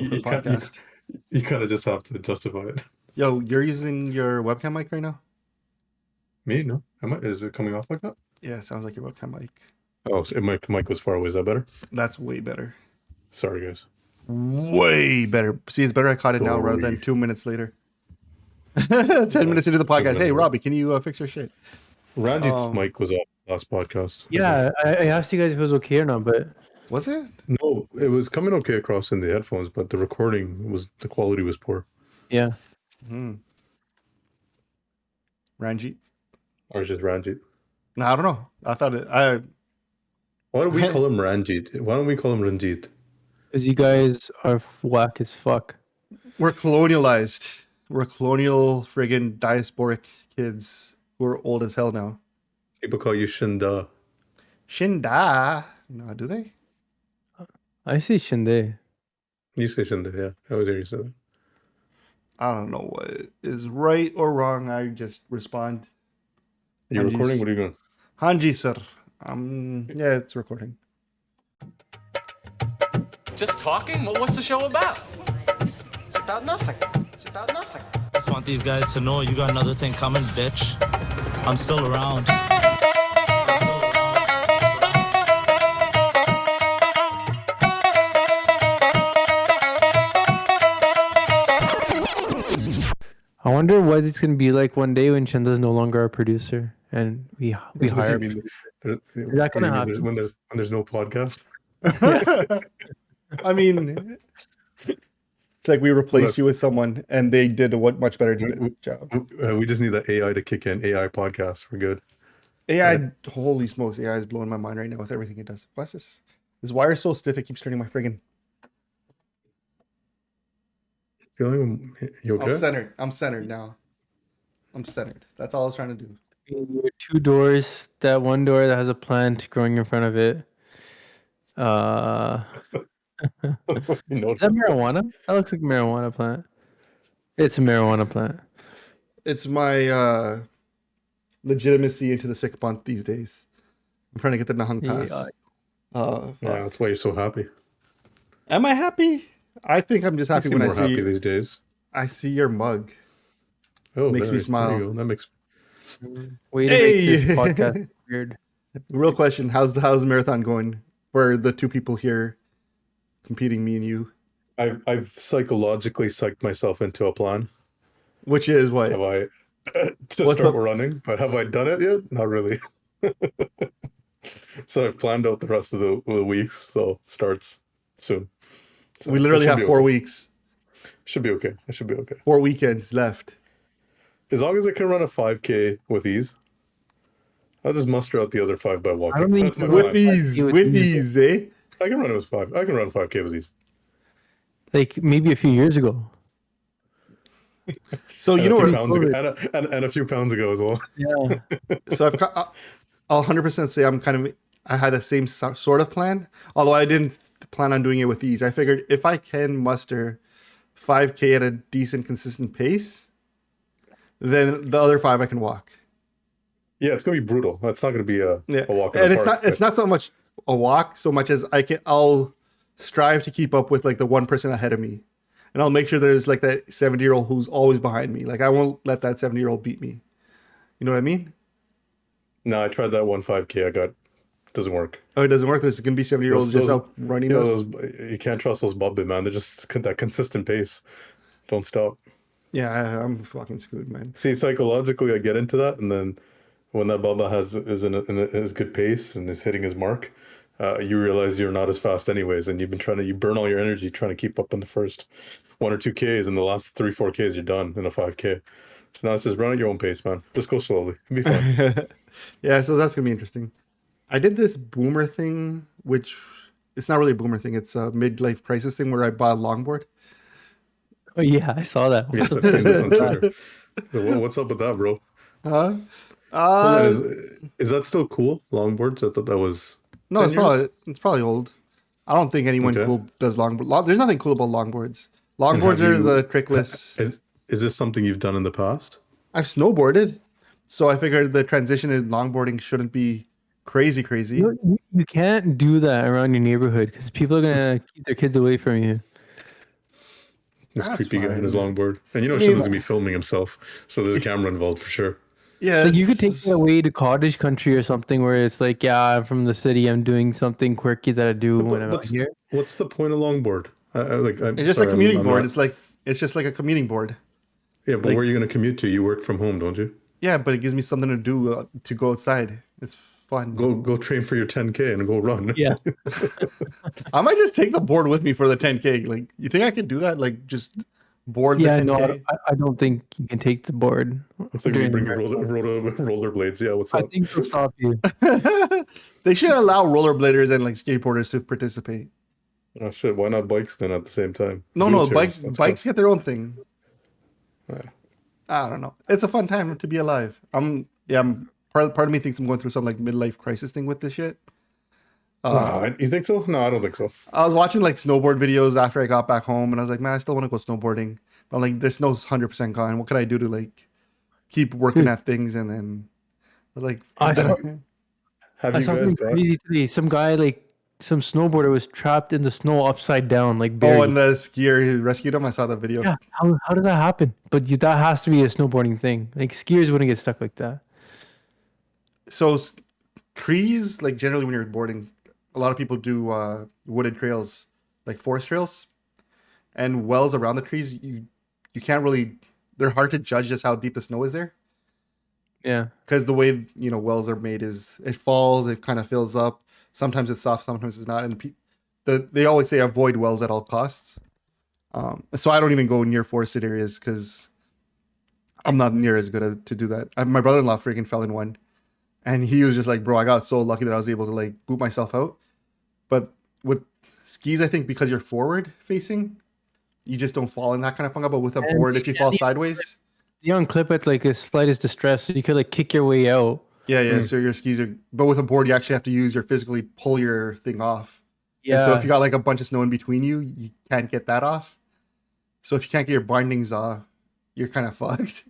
the podcast. You kind of just have to justify it. Yo, you're using your webcam mic right now? Me? No. Is it coming off like that? Yeah, it sounds like your webcam mic. Oh, so my mic was far away. Is that better? That's way better. Sorry, guys. Way better. See, it's better I caught it now rather than 2 minutes later. 10 minutes into the podcast. Hey, Robbie, can you fix your shit? Ranjit's mic was off last podcast. Yeah, I asked you guys if it was okay or not, but... Was it? No, it was coming okay across in the headphones, but the the quality was poor. Yeah. Ranjit? Or just Ranjit? No, I don't know. I thought it... Why don't we call him Ranjit? Why don't we call him Ranjit? Because you guys are whack as fuck. We're colonialized. We're colonial friggin' diasporic kids who are old as hell now. People call you Shinda. Shinda? No, do they? I say Shinde. You say Shinda, yeah. I always hear you say that. I don't know what is right or wrong. I just respond. You recording? What are you doing? Hanji sir. Yeah, it's recording. Just talking? Well, what's the show about? It's about nothing. It's about nothing. Just want these guys to know you got another thing coming, bitch. I'm still around. I wonder what it's going to be like one day when Chanda's no longer our producer and we hire... Is that going to happen? When there's no podcast? I mean, it's like we replaced you with someone and they did a much better job. We just need the AI to kick in. AI podcast. We're good. AI, holy smokes, AI is blowing my mind right now with everything it does. What's this? This wire is so stiff, it keeps turning my friggin'... Feeling you okay? I'm centered now. I'm centered. That's all I was trying to do. Two doors. That one door that has a plant growing in front of it. Is that marijuana? That looks like a marijuana plant. It's a marijuana plant. It's my legitimacy into the sick month these days. I'm trying to get the Nahang Pass. Yeah, that's why you're so happy. Am I happy? I think I'm just happy when I see happy these days. I see your mug. Oh, makes me smile. That makes. Wait, hey! This podcast weird. Real question: How's the marathon going for the two people here competing, me and you? I've psychologically psyched myself into a plan. Which is what? Have I start running? But have I done it yet? Not really. So I've planned out the rest of the weeks. So starts soon. So we literally have 4 weeks. Should be okay. I should be okay. 4 weekends left. As long as I can run a 5K with ease, I'll just muster out the other 5 by walking. I don't mean with ease, eh? I can run it with 5. I can run 5K with ease. Like maybe a few years ago. So and you know, and a few pounds ago as well. Yeah. So I'll 100% say I had the same sort of plan, although I didn't plan on doing it with ease. I figured if I can muster 5K at a decent, consistent pace, then the other 5 I can walk. Yeah, it's gonna be brutal. It's not gonna be a walk in and the park. It's not so much a walk so much as I'll strive to keep up with like the 1% ahead of me, and I'll make sure there's like that 70-year-old who's always behind me. Like I won't let that 70-year-old beat me. You know what I mean? No, I tried that 5K. I got doesn't work. Oh, it doesn't work. There's going to be 70-year-olds just out running those. You can't trust those Bubba, man. They're just that consistent pace. Don't stop. Yeah, I'm fucking screwed, man. See, psychologically, I get into that, and then when that Bubba is in a good pace and is hitting his mark, you realize you're not as fast anyways, and you burn all your energy trying to keep up in the first 1 or 2 Ks, and the last 3-4 Ks you're done in a 5K. So now it's just run at your own pace, man. Just go slowly. It'll be fine. Yeah, so that's gonna be interesting. I did this boomer thing, which it's not really a boomer thing. It's a midlife crisis thing where I bought a longboard. Oh yeah, I saw that. Yes, I've seen this on Twitter. What's up with that, bro? Huh? Is that still cool? Longboards? I thought that was. No, it's probably old. I don't think anyone cool does longboard. There's nothing cool about longboards. Longboards are the trickless. Is this something you've done in the past? I've snowboarded, so I figured the transition in longboarding shouldn't be crazy. You can't do that around your neighborhood because people are gonna keep their kids away from you. This That's creepy guy on his fine. longboard. And you know, I mean- Shinda's gonna be filming himself, so there's a camera involved for sure. Yeah, Like you could take it away to cottage country or something where it's like, yeah, I'm from the city. I'm doing something quirky that I do when I'm out here. What's the point of longboard? It's just a commuting board. It's just like a commuting board. Yeah, but where are you going to commute to? You work from home, don't you? Yeah, but it gives me something to do to go outside. It's fun. Go train for your 10K and go run. Yeah. I might just take the board with me for the 10K. Like, you think I could do that? Like, just board the Yeah, 10K? no, I don't think you can take the board. It's like you during bring the your rollerblades. Yeah, what's I up? think they'll stop you. They should allow rollerbladers and like skateboarders to participate. Oh shit! Why not bikes then at the same time? No, Wheelchairs, bikes get their own thing. Yeah. I don't know. It's a fun time to be alive. Part of me thinks I'm going through some like midlife crisis thing with this shit. You think so? No, I don't think so. I was watching like snowboard videos after I got back home, and I was like, man, I still want to go snowboarding. But like, there's no 100% gone. What could I do to like keep working at things? And then I was like, I saw Have you guys something got? crazy today. Some snowboarder was trapped in the snow upside down, like buried. oh, and the skier who rescued him. I saw that video. Yeah, how did that happen? But that has to be a snowboarding thing. Like skiers wouldn't get stuck like that. So trees, like generally when you're boarding, a lot of people do wooded trails, like forest trails, and wells around the trees. You can't really. They're hard to judge just how deep the snow is there. Yeah. Because the way wells are made is it falls, it kind of fills up. Sometimes it's soft, sometimes it's not, and they always say avoid wells at all costs. So I don't even go near forested areas because I'm not near as good to do that. My brother-in-law freaking fell in one, and he was just like, "Bro, I got so lucky that I was able to like boot myself out." But with skis, I think because you're forward facing, you just don't fall in that kind of funga. But with a board, if you fall sideways. You don't clip it like the slightest distress, so you could like kick your way out. Yeah. So your skis are, but with a board, you actually have to use your physically pull your thing off. Yeah. And so if you got like a bunch of snow in between you, you can't get that off. So if you can't get your bindings off, you're kind of fucked.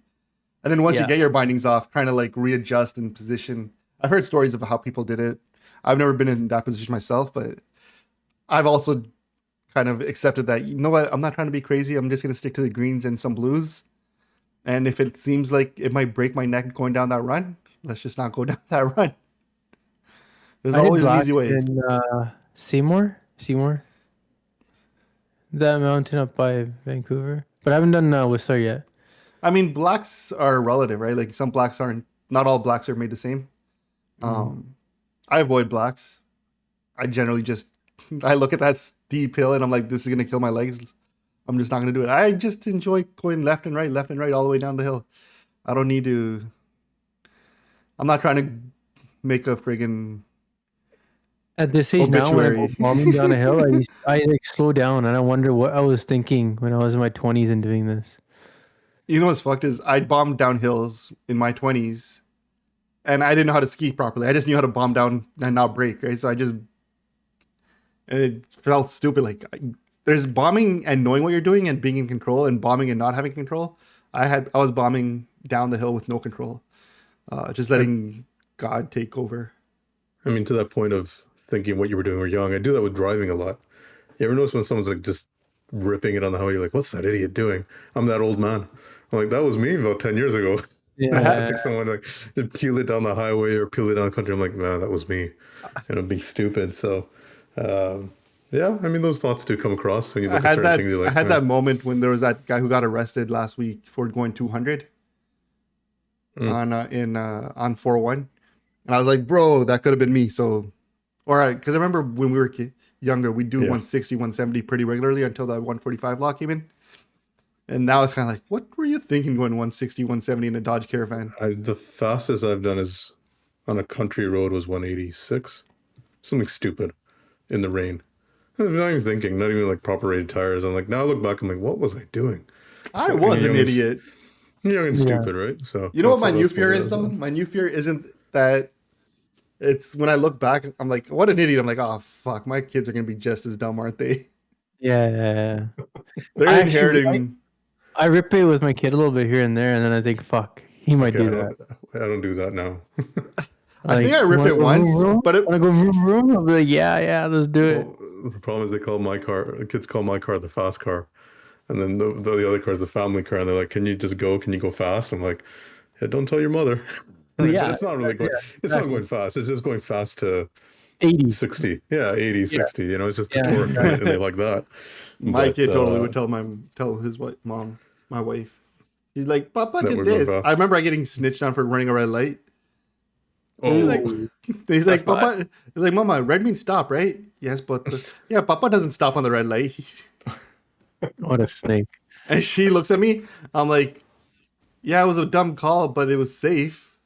And then once you get your bindings off, kind of like readjust and position. I've heard stories of how people did it. I've never been in that position myself, but I've also kind of accepted that, you know what, I'm not trying to be crazy. I'm just going to stick to the greens and some blues. And if it seems like it might break my neck going down that run, let's just not go down that run. There's always an easy way. In Seymour, that mountain up by Vancouver, but I haven't done Whistler yet. I mean, blacks are relative, right? Like some blacks aren't. Not all blacks are made the same. I avoid blacks. I generally I look at that steep hill and I'm like, this is gonna kill my legs. I'm just not gonna do it. I just enjoy going left and right all the way down the hill. I don't need to. I'm not trying to make a friggin' At this age now, when I obituary. go bombing down a hill, I like slow down and I wonder what I was thinking when I was in my 20s and doing this. You know what's fucked is I bombed down hills in my 20s, and I didn't know how to ski properly. I just knew how to bomb down and not break, right? So and it felt stupid. Like there's bombing and knowing what you're doing and being in control, and bombing and not having control. I was bombing down the hill with no control, just letting God take over. I mean, to that point of thinking what you were doing when you were young, I do that with driving a lot. You ever notice when someone's like just ripping it on the highway, you're like, what's that idiot doing? I'm that old man. I'm like, that was me about 10 years ago. Yeah. I took someone like to peel it down the highway or peel it down the country. I'm like, man, that was me. And I'm being stupid. So, yeah, I mean, those thoughts do come across when you look at certain things. You're like, I had that moment when there was that guy who got arrested last week for going 200 on 401, and I was like, bro, that could have been me. So, all right, because I remember when we were younger, we'd do 160, 170 pretty regularly until that 145 law came in. And now it's kind of like, what were you thinking going 160, 170 in a Dodge Caravan? the fastest I've done is on a country road was 186. Something stupid in the rain. I'm not even thinking, not even like proper rated tires. I'm like, now I look back, I'm like, what was I doing? I was an idiot. Young and stupid, right? So you know what my new fear is, though? My new fear isn't that. It's when I look back, I'm like, what an idiot. I'm like, oh, fuck, my kids are going to be just as dumb, aren't they? Yeah. They're inheriting. I rip it with my kid a little bit here and there, and then I think, fuck, he might do that. I don't do that now. I think I rip it once, but when I go vroom vroom, I'll be like, yeah, let's do it. Well, the problem is the kids call my car the fast car. And then the other car is the family car, and they're like, "Can you just go? Can you go fast?" I'm like, "Yeah, don't tell your mother." Right? Yeah, But it's not really going. yeah, It's not exactly. going fast. It's just going fast to 80. 60. Yeah, 80, 60. You know, it's just the Yeah, torque, exactly. and they like that. My But kid totally would tell his mom, my wife. He's like, Papa that did we're going this. fast. I remember I getting snitched on for running a red light. Oh, He's like, That's Papa. He's like, Mama, red means stop, right? Yes, but yeah, Papa doesn't stop on the red light. What a snake. And she looks at me. I'm like, yeah, it was a dumb call, but it was safe.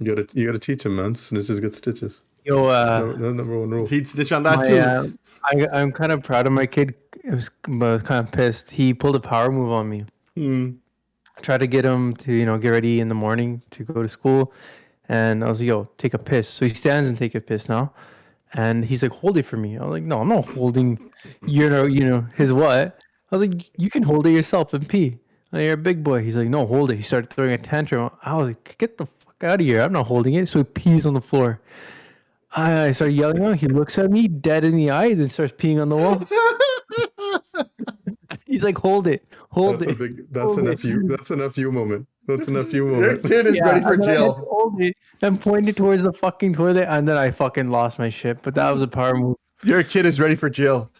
you gotta teach him, man. Snitches get stitches. Yo, That's the number one rule. He'd snitch on that my, too. I'm kind of proud of my kid. But I was kind of pissed. He pulled a power move on me. I tried to get him to, get ready in the morning to go to school. And I was like, yo, take a piss. So he stands and take a piss now. And he's like, hold it for me. I was like, no, I'm not holding, his what? I was like, you can hold it yourself and pee. Like, you're a big boy. He's like, no, hold it. He started throwing a tantrum. I was like, get the fuck out of here. I'm not holding it. So he pees on the floor. I started yelling at him. He looks at me dead in the eye, then starts peeing on the wall. He's like, hold it. Hold That's it. that's an FU. That's an FU moment. That's an FU moment. Your kid is ready for and then I had to jail. hold it and pointed towards the fucking toilet, and then I fucking lost my shit. But that was a power move. Your kid is ready for jail.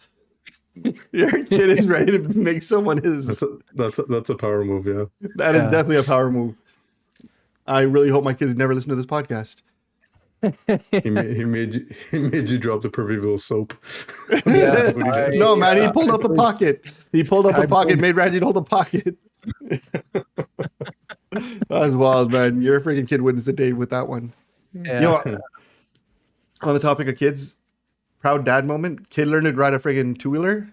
Your kid is ready to make someone his. That's a power move. Yeah. That is Yeah. definitely a power move. I really hope my kids never listen to this podcast. He made you drop the proverbial soap. Yeah, No, man, he pulled out the pocket. He pulled out the pocket, pulled- made Randy hold the pocket. That was wild, man. Your freaking kid wins the day with that one. Yeah. Yo, on the topic of kids, proud dad moment. Kid learned to ride a friggin' two-wheeler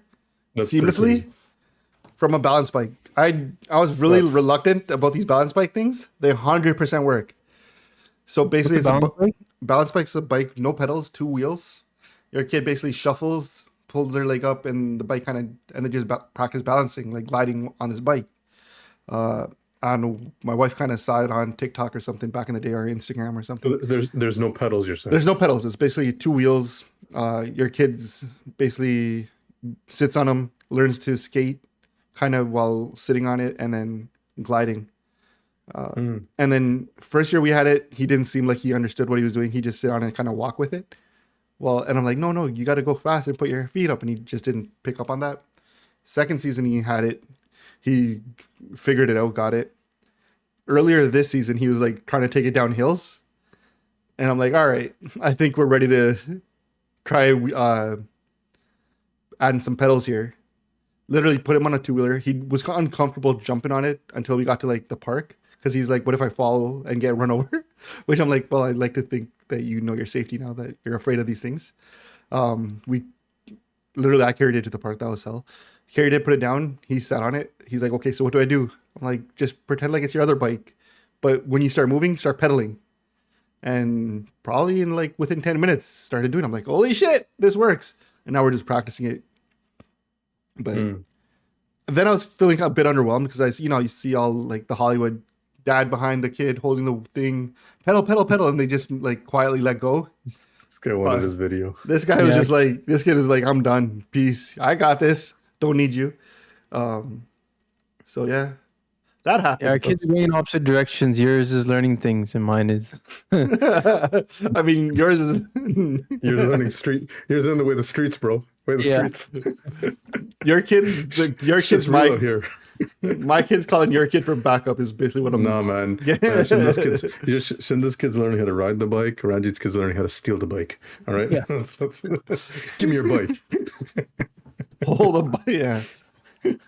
That's pretty seamlessly crazy. from a balance bike. I was really That's- reluctant about these balance bike things. They 100% work. So basically, What's the balance bike? balance bike's a bike, no pedals, two wheels. Your kid basically shuffles, pulls their leg up, and the bike kind of, and they just practice balancing, like gliding on this bike. I don't know. My wife kind of saw it on TikTok or something back in the day, or Instagram or something. There's no pedals. You're saying. There's no pedals. It's basically two wheels. Your kid's basically sits on them, learns to skate, kind of while sitting on it, and then gliding. And then first year we had it, he didn't seem like he understood what he was doing. He just sit on it and kind of walk with it. Well, and I'm like, no, you got to go fast and put your feet up. And he just didn't pick up on that. Second season he had it. He figured it out, got it. Earlier this season, he was like trying to take it down hills. And I'm like, all right, I think we're ready to try adding some pedals here. Literally put him on a two-wheeler. He was uncomfortable jumping on it until we got to like the park. Because he's like, what if I fall and get run over? Which I'm like, well, I'd like to think that you know your safety now, that you're afraid of these things. I carried it to the park. That was hell. Carried it, put it down. He sat on it. He's like, okay, so what do I do? I'm like, just pretend like it's your other bike. But when you start moving, start pedaling. And probably in like within 10 minutes, started doing it. I'm like, holy shit, this works. And now we're just practicing it. But then I was feeling a bit underwhelmed because you see all like the Hollywood dad behind the kid holding the thing, pedal, and they just like quietly let go. This guy wanted his video. This guy was just like, this kid is like, I'm done. Peace. I got this. Don't need you. So yeah, that happened. Yeah, our kids are going in opposite directions. Yours is learning things, and mine is. I mean, yours is. You're running street. You're in the way of the streets, bro. Way of the Yeah. streets. Your kid's real out my here. my kid's calling your kid for backup is basically what I'm. Nah, man. Shouldn't this kid's learning how to ride the bike? Ranjit's kid's learning how to steal the bike. All right. Yeah. Give me your bike. Hold up, yeah.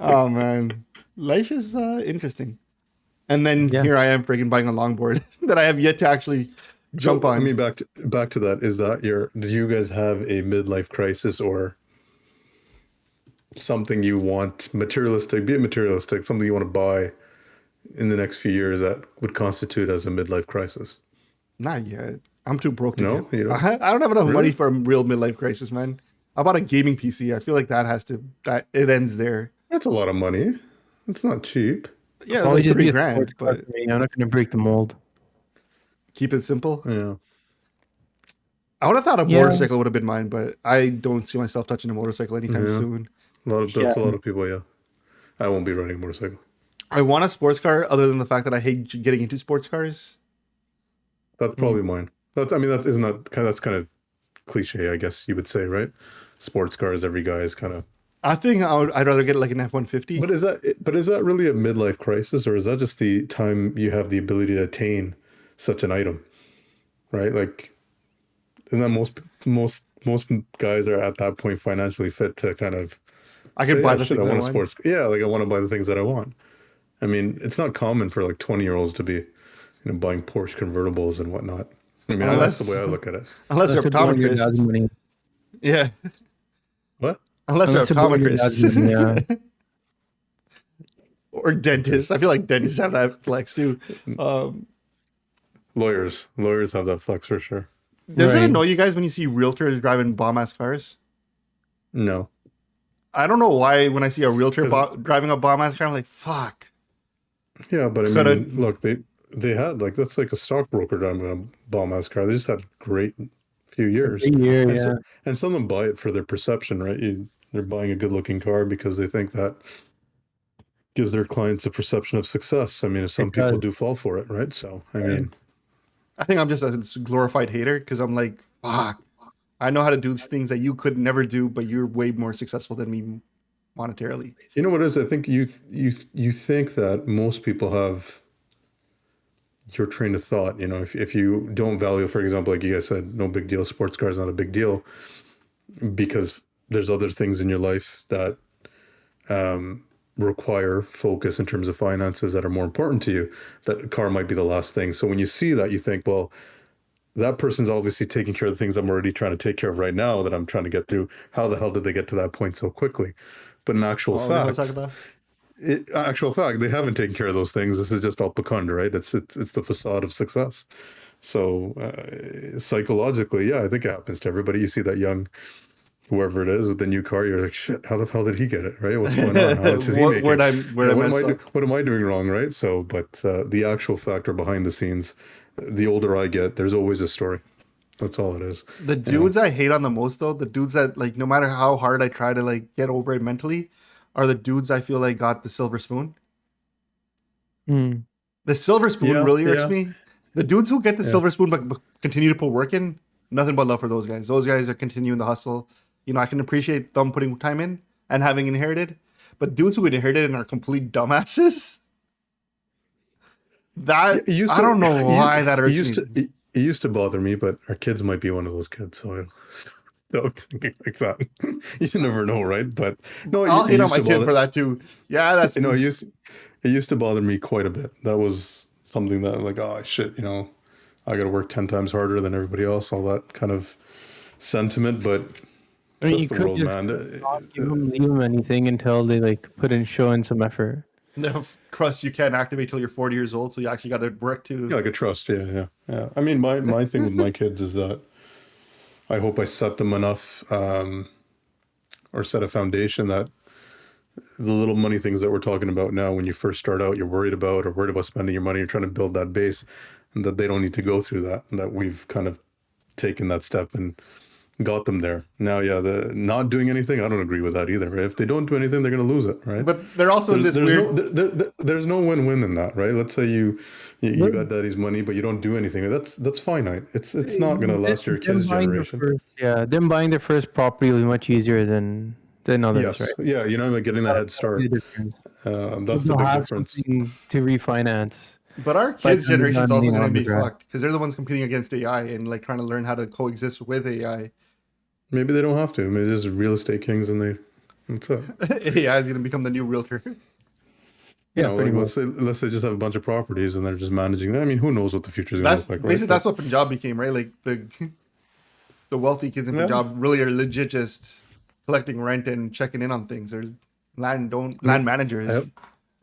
Oh man, life is interesting. And then Yeah. here I am, freaking buying a longboard that I have yet to actually jump on. I mean, back to that. Is that do you guys have a midlife crisis or something you want materialistic? Be it materialistic, something you want to buy in the next few years that would constitute as a midlife crisis? Not yet. I'm too broke to No? get. You don't? I don't have enough Really? money for a real midlife crisis, man. I bought a gaming PC. I feel like that it ends there. That's a lot of money. It's not cheap. Yeah, it's Probably like just be a $3,000, sports car but for me. I'm not going to break the mold. keep it simple. Yeah. I would have thought a Yeah. motorcycle would have been mine, but I don't see myself touching a motorcycle anytime Yeah. soon. That's a lot of people, yeah. I won't be riding a motorcycle. I want a sports car, other than the fact that I hate getting into sports cars. That's probably mine. That's kind of cliche, I guess you would say, right? Sports cars, every guy is kind of. I think I'd rather get like an F-150. But is that really a midlife crisis, or is that just the time you have the ability to attain such an item, right? Like, and then most guys are at that point financially fit to kind of. I can buy the shit, things I I want a want. sports. Yeah, like I want to buy the things that I want. I mean, it's not common for like 20-year-olds to be, buying Porsche convertibles and whatnot. I mean, that's the way I look at it. Unless you're Unless you're blowing your dad's optometrist. money. Yeah. What? Unless you're Unless you're blowing your dad's money, optometrist. yeah. Or dentist. I feel like dentists have that flex too. Lawyers have that flex for sure. Does it Right. annoy you guys when you see realtors driving bomb-ass cars? No. I don't know why when I see a realtor driving a bomb-ass car, I'm like, fuck. Yeah, but I Coulda- mean, look, they had like that's like a stockbroker driving a bomb ass car. They just had great few years. A year, and, yeah. and some of them buy it for their perception, right? They're buying a good looking car because they think that gives their clients a perception of success. I mean, if some people does. do fall for it, right? So I mean, I think I'm just a glorified hater because I'm like, fuck. I know how to do these things that you could never do, but you're way more successful than me monetarily. you know what it is? I think you think that most people have your train of thought. If you don't value, for example, like you guys said, no big deal. Sports car is not a big deal because there's other things in your life that require focus in terms of finances that are more important to you. That a car might be the last thing. So when you see that, you think, well, that person's obviously taking care of the things I'm already trying to take care of right now that I'm trying to get through. How the hell did they get to that point so quickly? But in actual fact, they haven't taken care of those things. This is just all propaganda, right? It's the facade of success. So psychologically, yeah, I think it happens to everybody. You see that young, whoever it is with the new car, you're like, shit, how the hell did he get it, right? What's going on? How much is he making? What am I doing wrong, right? So, but the actual factor behind the scenes, the older I get, there's always a story. That's all it is. The dudes I hate on the most, though, the dudes that, like, no matter how hard I try to, like, get over it mentally, are the dudes I feel like got the silver spoon. Mm. The silver spoon really irks yeah. me. The dudes who get the silver spoon but continue to put work in, nothing but love for those guys. Those guys are continuing the hustle. I can appreciate them putting time in and having inherited. But dudes who inherited and are complete dumbasses, I don't know why that irks me. It used to bother me, but our kids might be one of those kids, so I stopped thinking like that. You never know, right? But no, I'll hate on my kid for that too. Yeah, that's it used to bother me quite a bit. That was something that, like, oh shit, I got to work 10 times harder than everybody else. All that kind of sentiment, but I mean, that's the world, man. Not give them anything until they like show in some effort. the crust you can't activate till you're 40 years old, so you actually got to work to. Yeah, like a trust. Yeah. I mean, my thing with my kids is that I hope I set them enough, or set a foundation that the little money things that we're talking about now, when you first start out, you're worried about spending your money, you're trying to build that base, and that they don't need to go through that, and that we've kind of taken that step and got them there. Now, yeah, the not doing anything, I don't agree with that either. Right? If they don't do anything, they're going to lose it, right? But they're also in this weird. There's no win-win in that, right? Let's say you got daddy's money, but you don't do anything. That's finite. It's not going to last your kids' generation. Them buying their first property will be much easier than others, Yes, right? yeah, like getting that head start. That's the They'll big have difference. something to refinance. But our kids' them generation is not also being going to on be the track. fucked because they're the ones competing against AI and like trying to learn how to coexist with AI. Maybe they don't have to. Maybe they're just real estate kings, and that's it. AI is going to become the new realtor. Yeah, Like, let's say just have a bunch of properties and they're just managing them. I mean, who knows what the future is going to look like, right? Basically, that's what Punjab became, right? Like the wealthy kids in Punjab really are legit just collecting rent and checking in on things. They're land managers.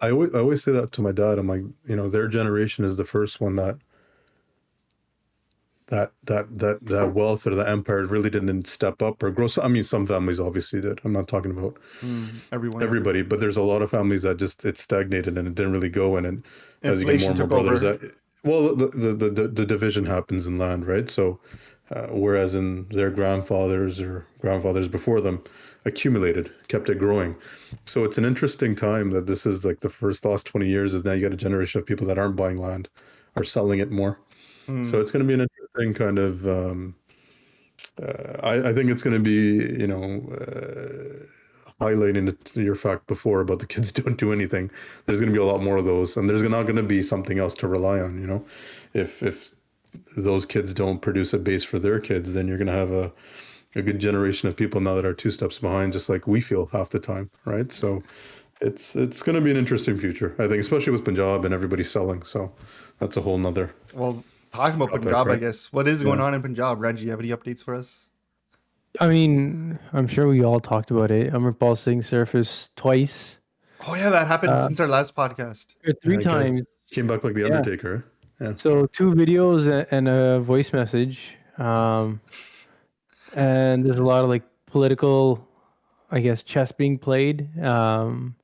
I always say that to my dad. I'm like, their generation is the first one that wealth or the empire really didn't step up or grow. I mean, some families obviously did. I'm not talking about everybody, but there's a lot of families that just it stagnated and it didn't really go. And as you get more and more brothers, the division happens in land, right? So whereas in their grandfathers or grandfathers before them accumulated, kept it growing. So it's an interesting time that this is like the last 20 years is now you got a generation of people that aren't buying land, are selling it more. So it's going to be an interesting kind of, I think it's going to be, highlighting your fact before about the kids don't do anything. There's going to be a lot more of those, and there's not going to be something else to rely on. If those kids don't produce a base for their kids, then you're going to have a good generation of people now that are two steps behind, just like we feel half the time, right? So it's going to be an interesting future, I think, especially with Punjab and everybody selling. So that's a whole nother. Well, talking about Topic, Punjab, I right? guess. What is going on in Punjab? Reggie, you have any updates for us? I mean, I'm sure we all talked about it. Amritpal Singh surfaced twice, Oh yeah, that happened since our last podcast. or three Yeah, times. Came back like the Undertaker. Yeah. So 2 videos and a voice message. And there's a lot of like political, I guess, chess being played. In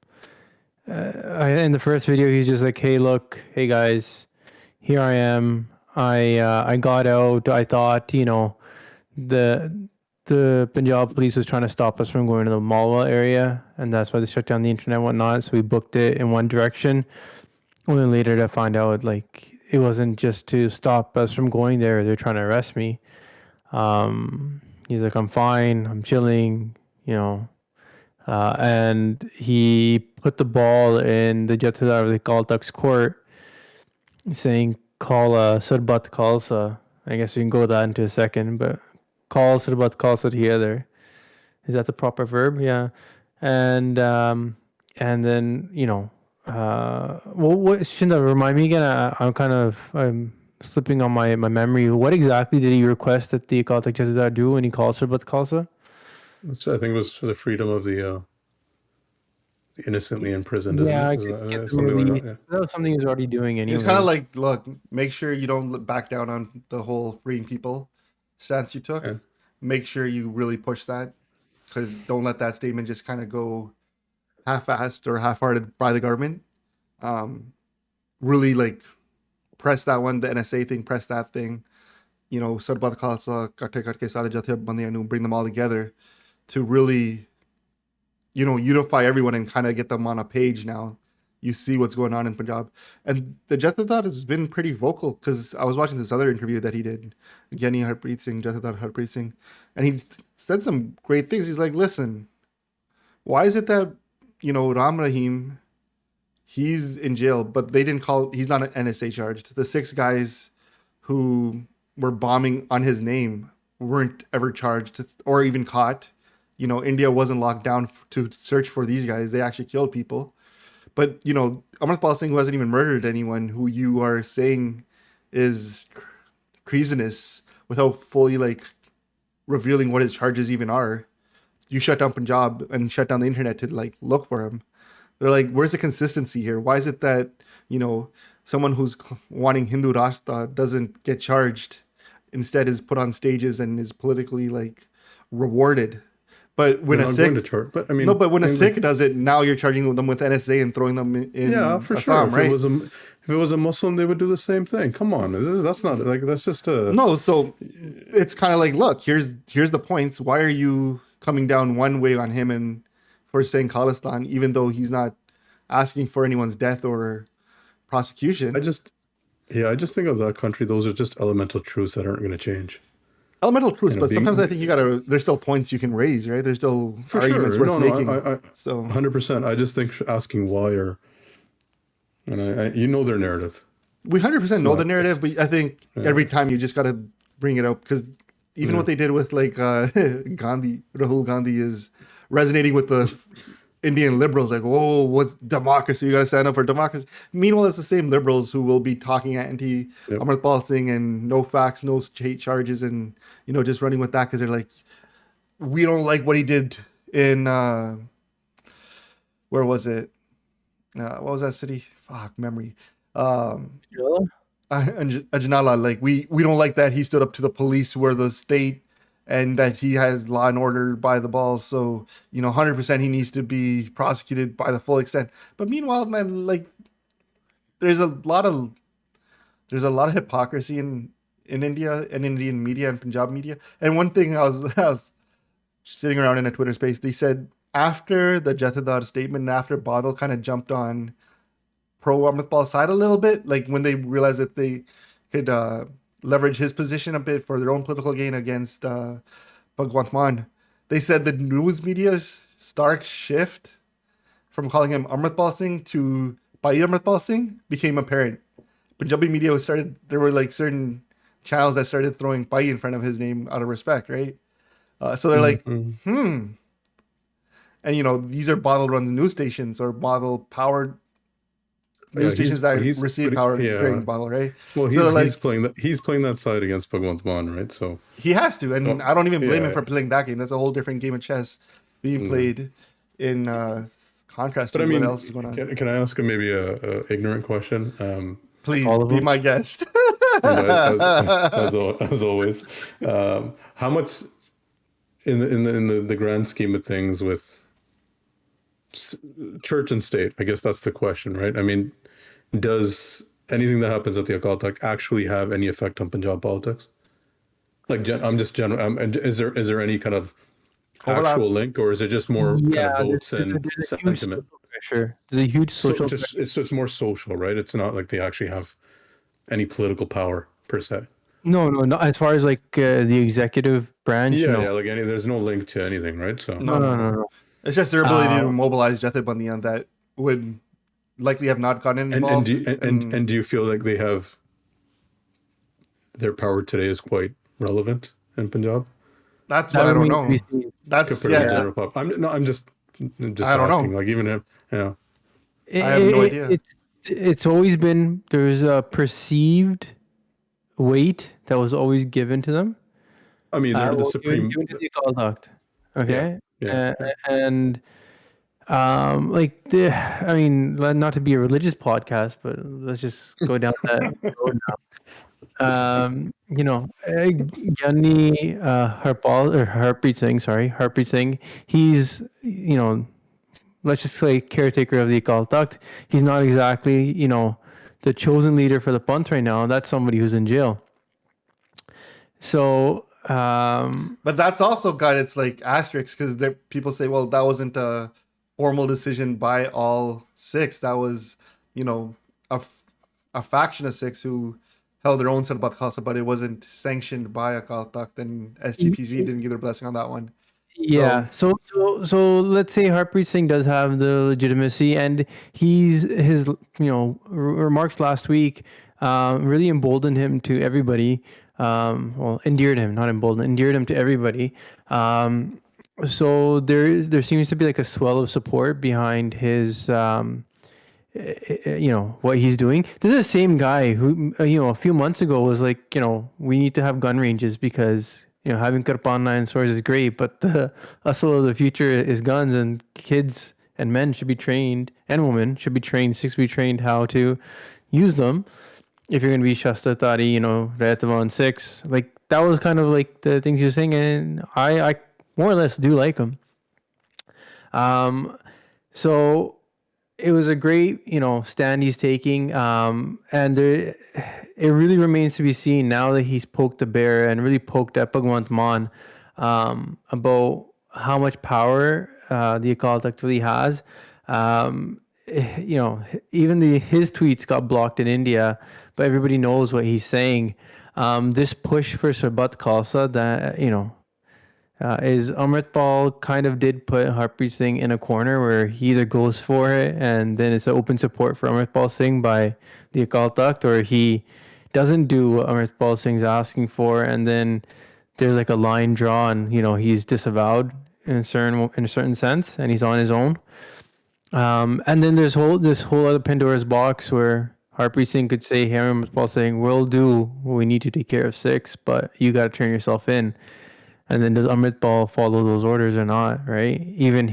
the first video, he's just like, "Hey, look, hey guys, here I am. I got out. I thought, the Punjab police was trying to stop us from going to the Malwa area, and that's why they shut down the internet and whatnot. So we booked it in one direction. Only later to find out, like, it wasn't just to stop us from going there. They're trying to arrest me." He's like, "I'm fine. I'm chilling, and he put the ball in the Jathedar, the Ducks court, saying, "Call Sarbat Khalsa." I guess we can go with that into a second, but call Sarbat Khalsa together. Is that the proper verb? Yeah. And then, what Shinda, remind me again. I'm slipping on my memory. What exactly did he request that the Kaltak Jathedar do when he calls Sarbat Khalsa? I think it was for the freedom of the innocently imprisoned, isn't Yeah, it? I Isn't could that, get the something like release. that? That was something he was already doing anyway. It's kind of like, look, make sure you don't back down on the whole freeing people stance you took. Yeah. Make sure you really push that, because don't let that statement just kind of go half-assed or half-hearted by the government. Really, like, press that one, the NSA thing, press that thing. Sarbat Khalsa, Karte Karke Sare Jathe Bandiyan Nu, bring them all together to really, unify everyone and kind of get them on a page now. You see what's going on in Punjab. And the Jathedar has been pretty vocal, because I was watching this other interview that he did, Giani Harpreet Singh, Jathedar Harpreet Singh, and he said some great things. He's like, listen, why is it that, Ram Rahim, he's in jail, but he's not an NSA charged. The 6 guys who were bombing on his name weren't ever charged or even caught. India wasn't locked down to search for these guys. They actually killed people. But, Amritpal Singh, who hasn't even murdered anyone, who you are saying is treasonous without fully, like, revealing what his charges even are, you shut down Punjab and shut down the internet to, like, look for him. They're like, where's the consistency here? Why is it that, someone who's wanting Hindu Rasta doesn't get charged, instead is put on stages and is politically, like, rewarded? But when They're a not Sikh, going to charge, but I mean, no, but when a Sikh does it, now you're charging them with NSA and throwing them in yeah, for Assam, sure. right? If it was a Muslim, they would do the same thing. Come on, that's not like that's just a No, so it's kind of like, look, here's the points. Why are you coming down one way on him and for saying Khalistan, even though he's not asking for anyone's death or prosecution? I just think of that country. Those are just elemental truths that aren't going to change. Elemental truths, but being- sometimes I think there's still points you can raise, right? There's still For arguments sure, worth making. So 100%. I just think asking why and their narrative. we 100% know not- the narrative, but I think every time you just got to bring it up, because even what they did with, like, Rahul Gandhi is resonating with the Indian liberals. Like, whoa, what's democracy? You got to stand up for democracy. Meanwhile, it's the same liberals who will be talking anti Amritpal Singh and no facts, no charges, and just running with that because they're like, we don't like what he did in where was it? What was that city? Fuck, memory. Ajnala, like we don't like that he stood up to the police who are the state, and that he has law and order by the balls. So 100% he needs to be prosecuted by the full extent. But meanwhile, man, like there's a lot of hypocrisy in in India and Indian media and Punjab media. And one thing I was sitting around in a Twitter space, they said after the Jathedar statement and after Badal kind of jumped on pro Amritpal side a little bit, like when they realized that they could leverage his position a bit for their own political gain against Bhagwant Mann, they said the news media's stark shift from calling him Amritpal Singh to Bhai Amritpal Singh became apparent. Punjabi media there were like certain channels that started throwing Bhai in front of his name out of respect, right? So they're like, and these are bottle runs news stations or bottle powered news stations that receive power during bottle, right? Well, so he's playing that side against Bhagwant Mann, right? So he has to, and I don't even blame him for playing that game. That's a whole different game of chess being played in contrast to what else is going on. Can I ask him maybe a ignorant question? Please be my guest. as always, how much in the grand scheme of things with church and state? I guess that's the question, right? I mean, does anything that happens at the Akal Takht actually have any effect on Punjab politics? Like, I'm just general. Is there any kind of actual link, or is it just more kind of votes and sentiment? Pressure. There's a huge social. It's more social, right? It's not like they actually have any political power per se. No. As far as like the executive branch, like there's no link to anything, right? So no. It's just their ability to mobilize Jathedar that would likely have not gotten involved. And do you feel like they have their power today is quite relevant in Punjab? That's what I don't know. That's general pop. I'm just I don't asking. know. Like even him, I have no idea. It's always been there's a perceived weight that was always given to them. I mean, they're the supreme. Given to the Akal Takht. Okay. Yeah. And not to be a religious podcast, but let's just go down that road now. Giani Harpreet Singh, he's, let's just say caretaker of the Akal Takht. He's not exactly, the chosen leader for the Panth right now. That's somebody who's in jail. So, but that's also got its like asterisks because people say, well, that wasn't a formal decision by all six. That was, a faction of six who held their own Sarbat Khalsa, but it wasn't sanctioned by Akal Takht, and SGPC didn't give their blessing on that one. Yeah. So let's say Harpreet Singh does have the legitimacy, and his remarks last week really emboldened him to everybody. Endeared him, not emboldened, endeared him to everybody. So there seems to be like a swell of support behind his what he's doing. This is the same guy who a few months ago was like, we need to have gun ranges because having karpana and swords is great, but the hustle of the future is guns, and kids and men should be trained, and women should be trained how to use them. If you're going to be Shastra Tari, Ratavan 6, like that was kind of like the things you're saying, and I more or less do like him. So it was a great, stand he's taking, and it really remains to be seen now that he's poked the bear and really poked at Bhagwant Mann about how much power the Akal Takht really has. Even his tweets got blocked in India, but everybody knows what he's saying. This push for Sarbat Khalsa that, is Amritpal kind of did put Harpreet Singh in a corner where he either goes for it and then it's open support for Amritpal Singh by the Akal Takht, or he doesn't do what Amritpal Singh's asking for, and then there's like a line drawn, he's disavowed in a certain sense, and he's on his own. And then there's this whole other Pandora's box where Harpreet Singh could say, hey, Amritpal saying, we'll do what we need to take care of 6, but you got to turn yourself in. And then does Amritpal follow those orders or not, right? Then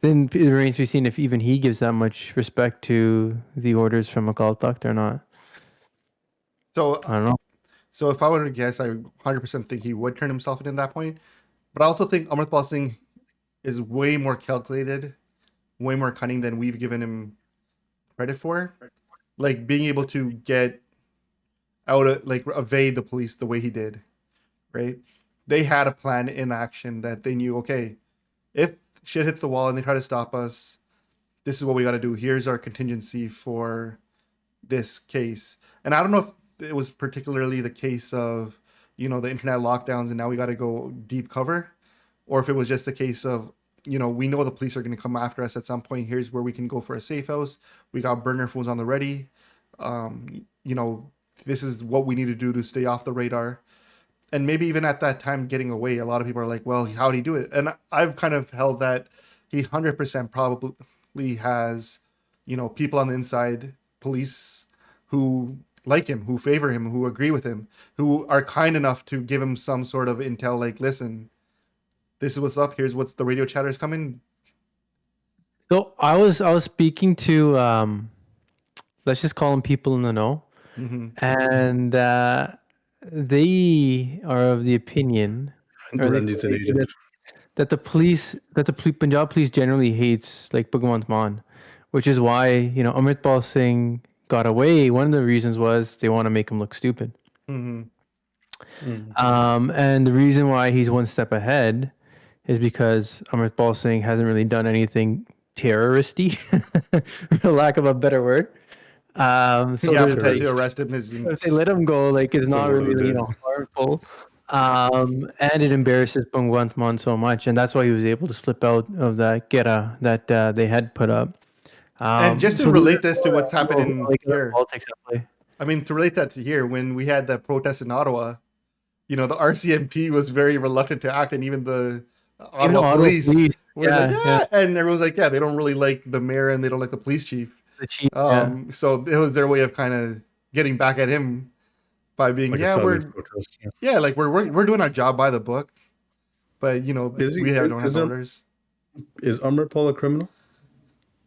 it remains to be seen if even he gives that much respect to the orders from Akal Takht or not. So I don't know. So if I were to guess, I 100% think he would turn himself in at that point. But I also think Amritpal Singh is way more calculated, way more cunning than we've given him credit for. Like being able to get like evade the police the way he did, right? They had a plan in action that they knew, okay, if shit hits the wall and they try to stop us, this is what we got to do. Here's our contingency for this case. And I don't know if it was particularly the case of, the internet lockdowns and now we got to go deep cover, or if it was just a case of, we know the police are going to come after us at some point. Here's where we can go for a safe house. We got burner phones on the ready. This is what we need to do to stay off the radar. And maybe even at that time getting away, a lot of people are like, well, how did he do it? And I've kind of held that he 100% probably has, people on the inside, police who like him, who favor him, who agree with him, who are kind enough to give him some sort of intel, like, listen, this is what's up. Here's what's the radio chatter is coming. So I was speaking to let's just call them people in the know, and they are of the opinion that the Punjab police generally hates like Bhagwant Mann, which is why Amritpal Singh got away. One of the reasons was they want to make him look stupid. And the reason why he's one step ahead is because Amritpal Singh hasn't really done anything terroristy, for lack of a better word. So the appetite to arrest him is, if they let him go, like, it's not really harmful. And it embarrasses Bhagwant Mann so much, and that's why he was able to slip out of that geta that they had put up. And just to relate this to what's happening here, politics at play. I mean, to relate that to here, when we had the protest in Ottawa, the RCMP was very reluctant to act, and even the Ottawa police were and everyone's like, they don't really like the mayor and they don't like the police chief. The chief, So it was their way of kind of getting back at him by being, like we're doing our job by the book, but don't have orders. Is Amritpal a criminal?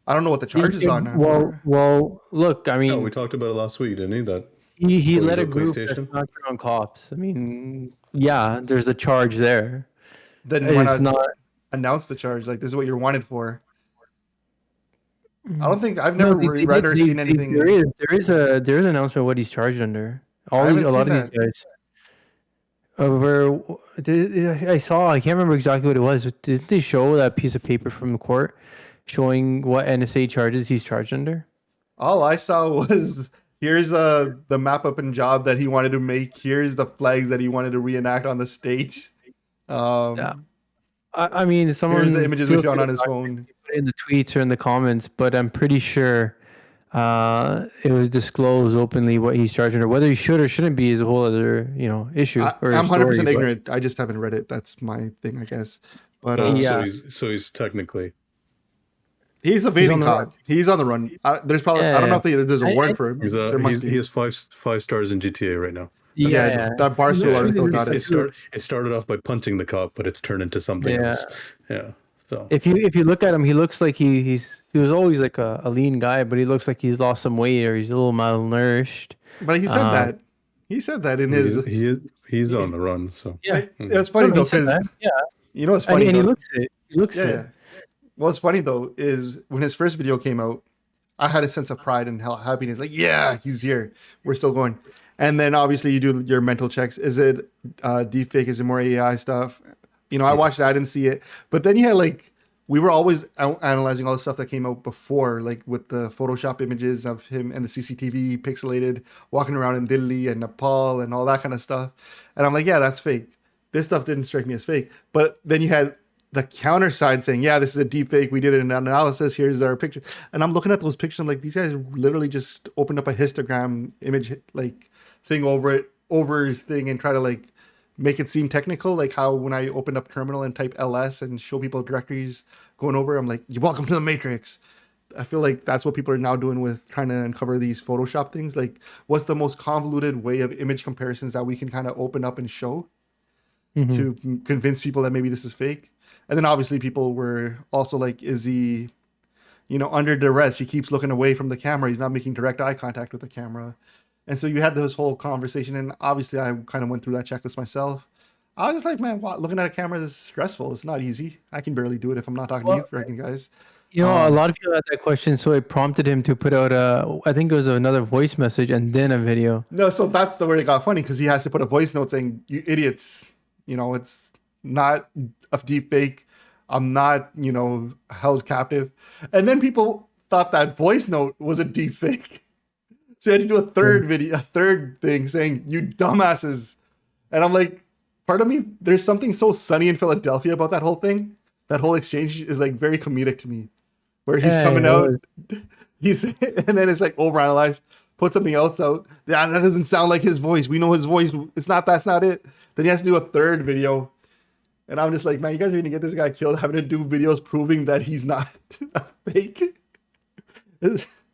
I don't know what the charges are now. Well, look, I mean, we talked about it last week, didn't he? That he led a group that's not on cops. I mean, there's a charge there. Then why not announce the charge? Like, this is what you're wanted for. I don't think I've never read or seen anything. There is an announcement of what he's charged under. A lot of these guys. I can't remember exactly what it was. Did they show that piece of paper from the court showing what NSA charges he's charged under? All I saw was, here's the map of Punjab that he wanted to make. Here's the flags that he wanted to reenact on the state. I mean, someone, here's the images we found on his phone. In the tweets or in the comments, but I'm pretty sure it was disclosed openly what he's charged under. Whether he should or shouldn't be is a whole other issue. I'm 100% ignorant. I just haven't read it. That's my thing, I guess. But so he's technically, he's evading cop. He's on the run. There's probably I don't know if there's a warrant for him. He has five stars in GTA right now. That Barstool article got it. It started off by punching the cop, but it's turned into something else. Yeah. So if you look at him, he looks like he was always like a lean guy, but he looks like he's lost some weight or he's a little malnourished. But he said that. He said that in his. He's on the run. So it's funny though, because it's funny. And he looks it. He looks it. What's funny though is when his first video came out, I had a sense of pride and happiness. Like, he's here. We're still going. And then obviously you do your mental checks. Is it deepfake? Is it more AI stuff? I watched it. I didn't see it. But then you had we were always analyzing all the stuff that came out before, like with the Photoshop images of him and the CCTV pixelated, walking around in Delhi and Nepal and all that kind of stuff. And I'm like, that's fake. This stuff didn't strike me as fake. But then you had the counter side saying, this is a deep fake. We did an analysis. Here's our picture. And I'm looking at those pictures. I'm like, these guys literally just opened up a histogram image thing over his thing and try to make it seem technical, like how when I opened up Terminal and type LS and show people directories going over, I'm like, you're welcome to the Matrix. I feel like that's what people are now doing with trying to uncover these Photoshop things. Like, what's the most convoluted way of image comparisons that we can kind of open up and show to convince people that maybe this is fake? And then obviously people were also like, is he, under duress? He keeps looking away from the camera. He's not making direct eye contact with the camera. And so you had this whole conversation, and obviously I kind of went through that checklist myself. I was just like, man, looking at a camera is stressful. It's not easy. I can barely do it if I'm not talking to you freaking guys. You know, a lot of people had that question, so it prompted him to put out I think it was another voice message and then a video. No, so that's the where it got funny because he has to put a voice note saying, "You idiots, it's not a deep fake. I'm not, held captive." And then people thought that voice note was a deep fake. So he had to do a third thing saying, "You dumbasses." And I'm like, part of me, there's something so sunny in Philadelphia about that whole thing. That whole exchange is like very comedic to me. Where he's coming out, and then it's like overanalyzed, put something else out. Yeah, that doesn't sound like his voice. We know his voice. That's not it. Then he has to do a third video. And I'm just like, man, you guys are going to get this guy killed having to do videos proving that he's not a fake.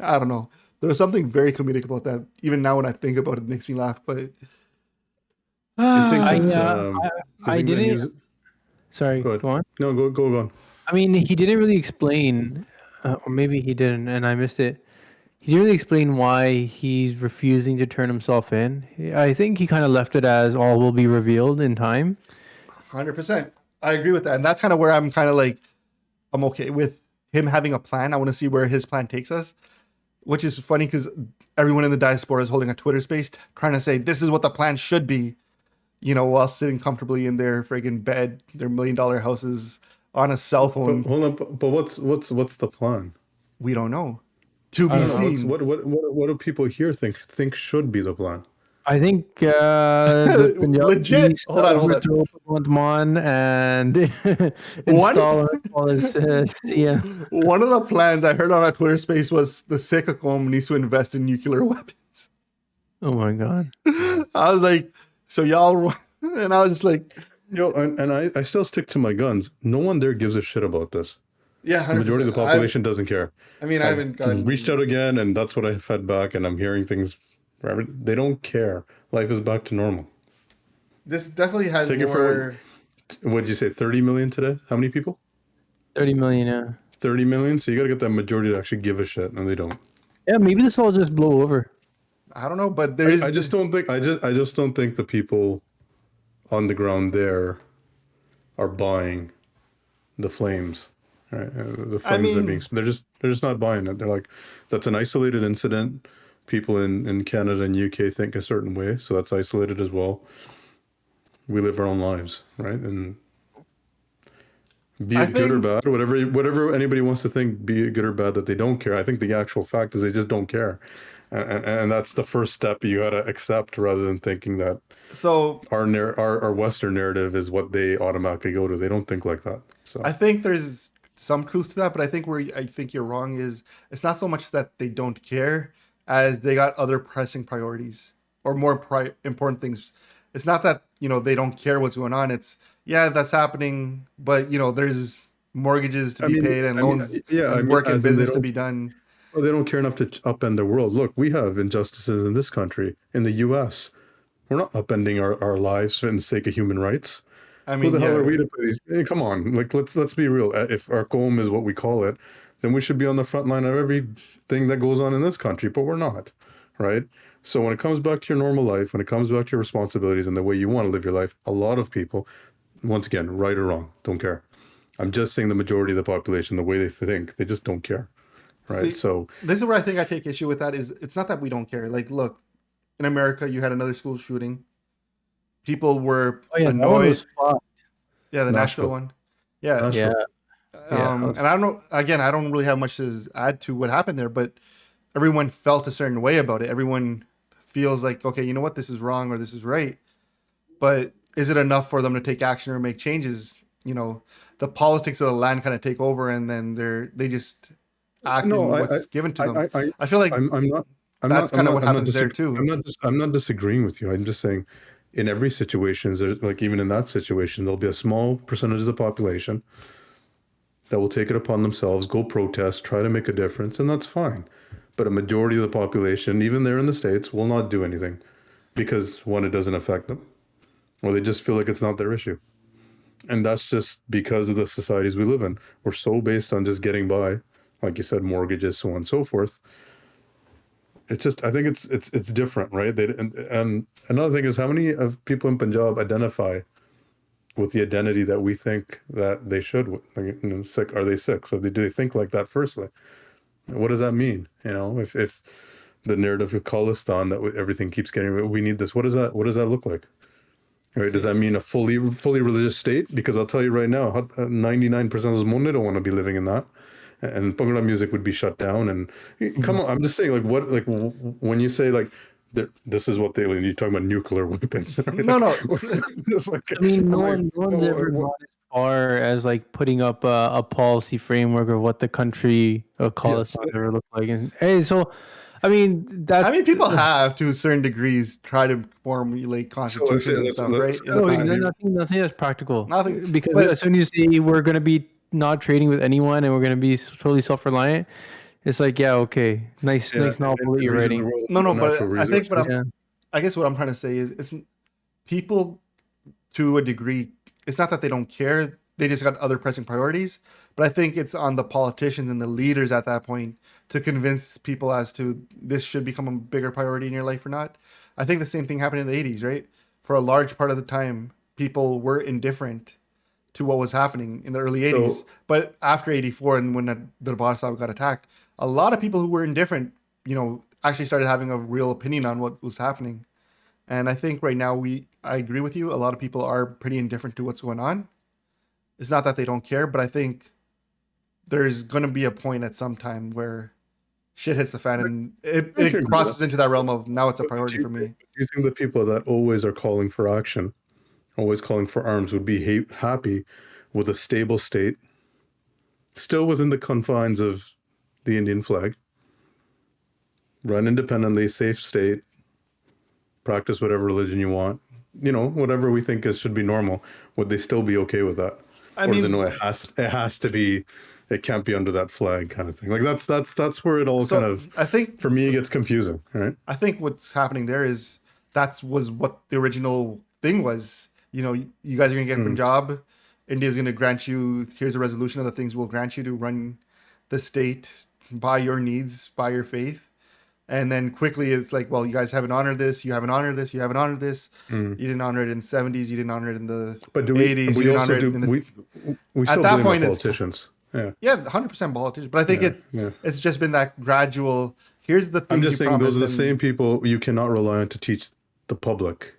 I don't know. There was something very comedic about that. Even now when I think about it, it makes me laugh. But I didn't. Sorry, go on. No, go on. I mean, he didn't really explain, or maybe he didn't, and I missed it. He didn't really explain why he's refusing to turn himself in. I think he kind of left it as all will be revealed in time. 100%. I agree with that. And that's kind of where I'm kind of like, I'm okay with him having a plan. I want to see where his plan takes us, which is funny because everyone in the diaspora is holding a Twitter space trying to say, this is what the plan should be, while sitting comfortably in their friggin' bed, their $1 million houses on a cell phone. But hold on, but what's the plan? We don't know. To be seen. What do people here think should be the plan? I think the legit. Hold on. Bhagwant Mann and install all his CM. One of the plans I heard on a Twitter space was the Sekacom needs to invest in nuclear weapons. Oh my god! I was like, so y'all, and I was just like, and I still stick to my guns. No one there gives a shit about this. Yeah, 100%. The majority of the population doesn't care. I mean, I haven't reached out again, and that's what I fed back, and I'm hearing things. They don't care. Life is back to normal. This definitely has Take more. What did you say? 30 million today? How many people? 30 million. Yeah. 30 million. So you got to get that majority to actually give a shit, and they don't. Yeah, maybe this will just blow over. I don't know, but there is. I just don't think. I just don't think the people on the ground there are buying the flames. Right? The flames are being. They're just not buying it. They're like, that's an isolated incident. People in Canada and UK think a certain way, so that's isolated as well. We live our own lives, right? And be it good or bad, whatever anybody wants to think, be it good or bad that they don't care. I think the actual fact is they just don't care, and that's the first step you gotta accept, rather than thinking that. So our Western narrative is what they automatically go to. They don't think like that. So I think there's some truth to that, but I think where I think you're wrong is it's not so much that they don't care as they got other pressing priorities or more important things. It's not that, they don't care what's going on. It's, that's happening, but, there's mortgages to be paid and loans and work and business to be done. Well, they don't care enough to upend the world. Look, we have injustices in this country, in the U.S. We're not upending our lives for the sake of human rights. I mean, who the hell are we to play these? Hey, come on, like let's be real. If our home is what we call it, then we should be on the front line of everything that goes on in this country, but we're not, right? So when it comes back to your normal life, when it comes back to your responsibilities and the way you want to live your life, a lot of people, once again, right or wrong, don't care. I'm just saying the majority of the population, the way they think, they just don't care, right? See, so this is where I think I take issue with that is it's not that we don't care. Like, look, in America, you had another school shooting. People were annoyed. The Nashville one. Yeah. Nashville. And I don't know, again, I don't really have much to add to what happened there, but everyone felt a certain way about it. Everyone feels like, okay, you know what, this is wrong or this is right. But is it enough for them to take action or make changes? The politics of the land kind of take over, and then they just act in what's given to them. I feel like that's kind of what happens there too. I'm not disagreeing with you. I'm just saying in every situation, like even in that situation, there'll be a small percentage of the population that will take it upon themselves, go protest, try to make a difference, and that's fine. But a majority of the population, even there in the States, will not do anything because, one, it doesn't affect them, or they just feel like it's not their issue. And that's just because of the societies we live in. We're so based on just getting by, like you said, mortgages, so on and so forth. It's just, I think it's different, right? And another thing is, how many of people in Punjab identify with the identity that we think that they should. Like, sick, are they sick? So do they think like that firstly? What does that mean? If the narrative of Khalistan that everything keeps getting, we need this. What does that look like? Right? Does that mean a fully religious state? Because I'll tell you right now, 99% of those Monde don't want to be living in that, and Bhangra music would be shut down. And come on, I'm just saying, like, what, like, when you say like, this is what you're talking about nuclear weapons. No. It's like, I mean, no I'm like, one's ever gone as far as like putting up a policy framework of what the country of Khalistan ever looked like. And hey, so I mean people have to certain degrees try to formulate constitutions and stuff, right? Nothing that's practical. Nothing, because but as soon as you say we're going to be not trading with anyone and we're going to be totally self-reliant, it's like, yeah, okay, nice novel that you're writing. No, but I think I guess what I'm trying to say is, it's people to a degree. It's not that they don't care; they just got other pressing priorities. But I think it's on the politicians and the leaders at that point to convince people as to this should become a bigger priority in your life or not. I think the same thing happened in the 80s, right? For a large part of the time, people were indifferent to what was happening in the early 80s. But after 84 and when the Sahib got attacked, a lot of people who were indifferent, actually started having a real opinion on what was happening. And I think right now I agree with you. A lot of people are pretty indifferent to what's going on. It's not that they don't care, but I think there's going to be a point at some time where shit hits the fan and it crosses into that realm of now it's a priority for me. Do you think the people that always are calling for action, always calling for arms, would be happy with a stable state, still within the confines of the Indian flag, run independently, safe state, practice whatever religion you want, whatever we think should be normal? Would they still be okay with that? Does it know it has to be, it can't be under that flag kind of thing? Like that's where it all kind of, I think, for me, it gets confusing, right? I think what's happening there is was what the original thing was. You guys are going to get Punjab. India's going to grant you, here's a resolution of the things we'll grant you to run the state by your needs, by your faith. And then quickly it's like, well, you guys haven't honored this, you haven't honored this, you haven't honored this. You didn't honor it in the 70s, you didn't honor it in the 80s, you didn't honor it in the... We still blame the politicians. Yeah, 100% politicians. But I think it's just been that gradual, here's the things I'm just saying those are the same people you cannot rely on to teach the public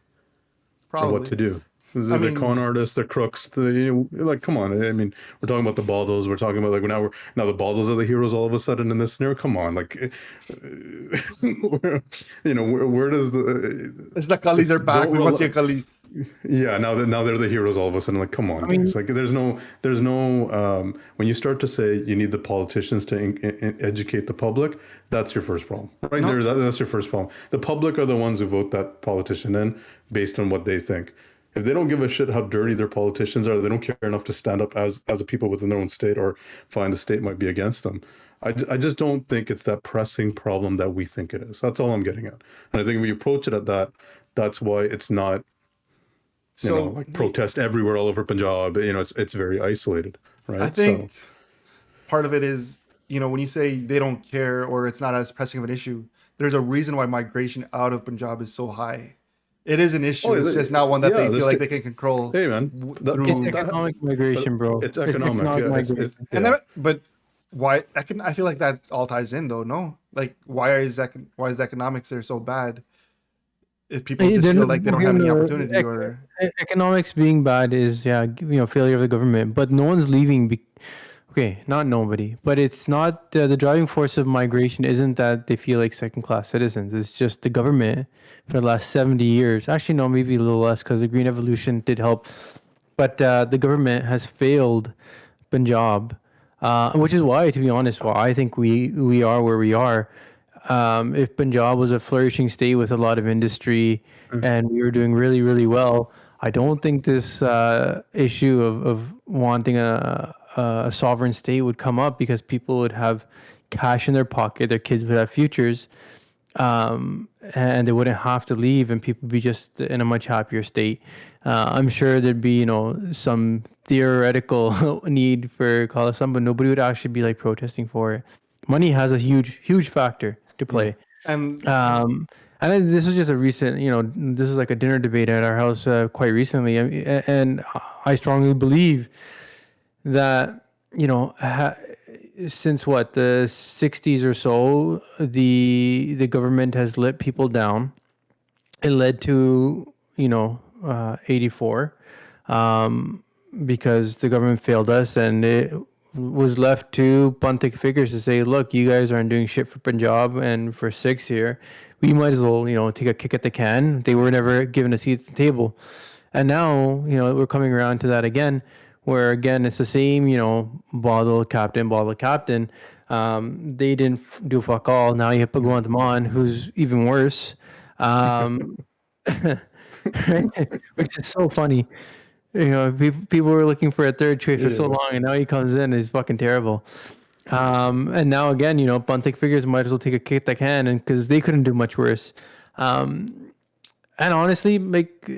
what to do. They're con artists, they're crooks. Like, come on. I mean, we're talking about the Baldos. We're talking about, like, now the Baldos are the heroes all of a sudden in this scenario. Come on, like, where does the? It's the Kalis are back. We want your Kali. Yeah, now they're the heroes all of a sudden. Like, come on, it's like there's no. When you start to say you need the politicians to educate the public, that's your first problem, right there. That's your first problem. The public are the ones who vote that politician in based on what they think. If they don't give a shit how dirty their politicians are, they don't care enough to stand up as a people within their own state or find the state might be against them. I just don't think it's that pressing problem that we think it is. That's all I'm getting at. And I think if you approach it at that, that's why it's not, like protest everywhere all over Punjab. It's very isolated, right? I think part of it is, when you say they don't care or it's not as pressing of an issue, there's a reason why migration out of Punjab is so high. It is an issue. It's just not one that they feel like they can control. Hey, man. It's economic migration, bro. It's economic. But why? I feel like that all ties in, though. No, like why is the economics there so bad? If people just feel like they don't have any opportunity, or economics being bad is failure of the government. But no one's leaving. Okay, not nobody, but it's not the driving force of migration isn't that they feel like second-class citizens. It's just the government for the last 70 years. Actually, no, maybe a little less because the Green Evolution did help. But the government has failed Punjab, which is why, to be honest, I think we are where we are. If Punjab was a flourishing state with a lot of industry and we were doing really, really well, I don't think this issue of wanting a sovereign state would come up because people would have cash in their pocket, their kids would have futures, and they wouldn't have to leave, and people would be just in a much happier state. I'm sure there'd be, some theoretical need for Khalistan, but nobody would actually be like protesting for it. Money has a huge, huge factor to play. and this was just a recent, this was like a dinner debate at our house quite recently. And I strongly believe that, since what, the 60s or so, the government has let people down. It led to, 84, because the government failed us, and it was left to Puntic figures to say, look, you guys aren't doing shit for Punjab and for Sikhs here. We might as well, take a kick at the can. They were never given a seat at the table. And now, we're coming around to that again, where again, it's the same, bottle captain. They didn't do fuck all. Now you have Bhagwant Mann, who's even worse. Which is so funny. People were looking for a third choice for so long, and now he comes in and he's fucking terrible. And now again, Puntic figures might as well take a kick that can, and because they couldn't do much worse. And honestly, like,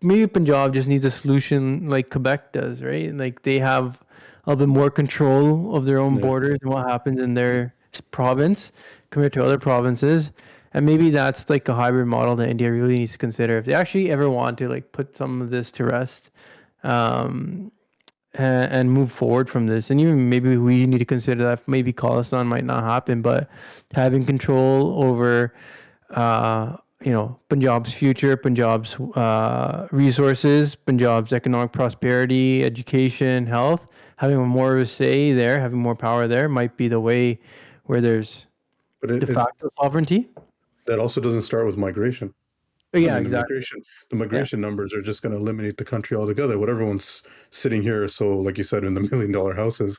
maybe Punjab just needs a solution like Quebec does, right? Like, they have a little bit more control of their own borders and what happens in their province compared to other provinces. And maybe that's like a hybrid model that India really needs to consider if they actually ever want to like put some of this to rest, and move forward from this. And even maybe we need to consider that maybe Khalistan might not happen, but having control over, Punjab's future, Punjab's resources, Punjab's economic prosperity, education, health, having more of a say there, having more power there might be the way where there's de facto sovereignty. That also doesn't start with migration. Yeah, I mean, exactly. The migration numbers are just going to eliminate the country altogether. What everyone's sitting here, so like you said, in the $1 million houses,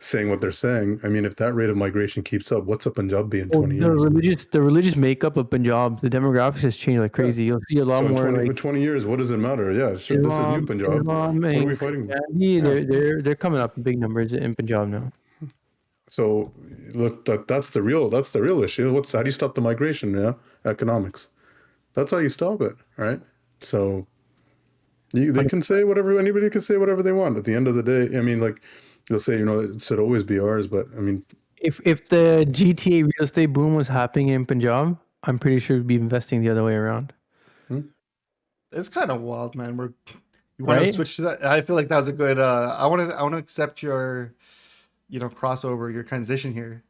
saying what they're saying. I mean, if that rate of migration keeps up, what's a Punjab be in 20 years? The religious makeup of Punjab, the demographics has changed like crazy. You'll see a lot So in more 20, like in 20 years, what does it matter? Yeah, sure, this is new Punjab. Islam What are and we fighting? Christianity. They're coming up in big numbers in Punjab now. So look, that's the real issue. How do you stop the migration? Yeah, economics. That's how you stop it, right? So they can say whatever, anybody can say whatever they want. At the end of the day, I mean, like they'll say, it should always be ours, but I mean, if the GTA real estate boom was happening in Punjab, I'm pretty sure we'd be investing the other way around. It's kind of wild, man. You want to switch to that? I feel like that was a good. I want to accept your, crossover, your transition here.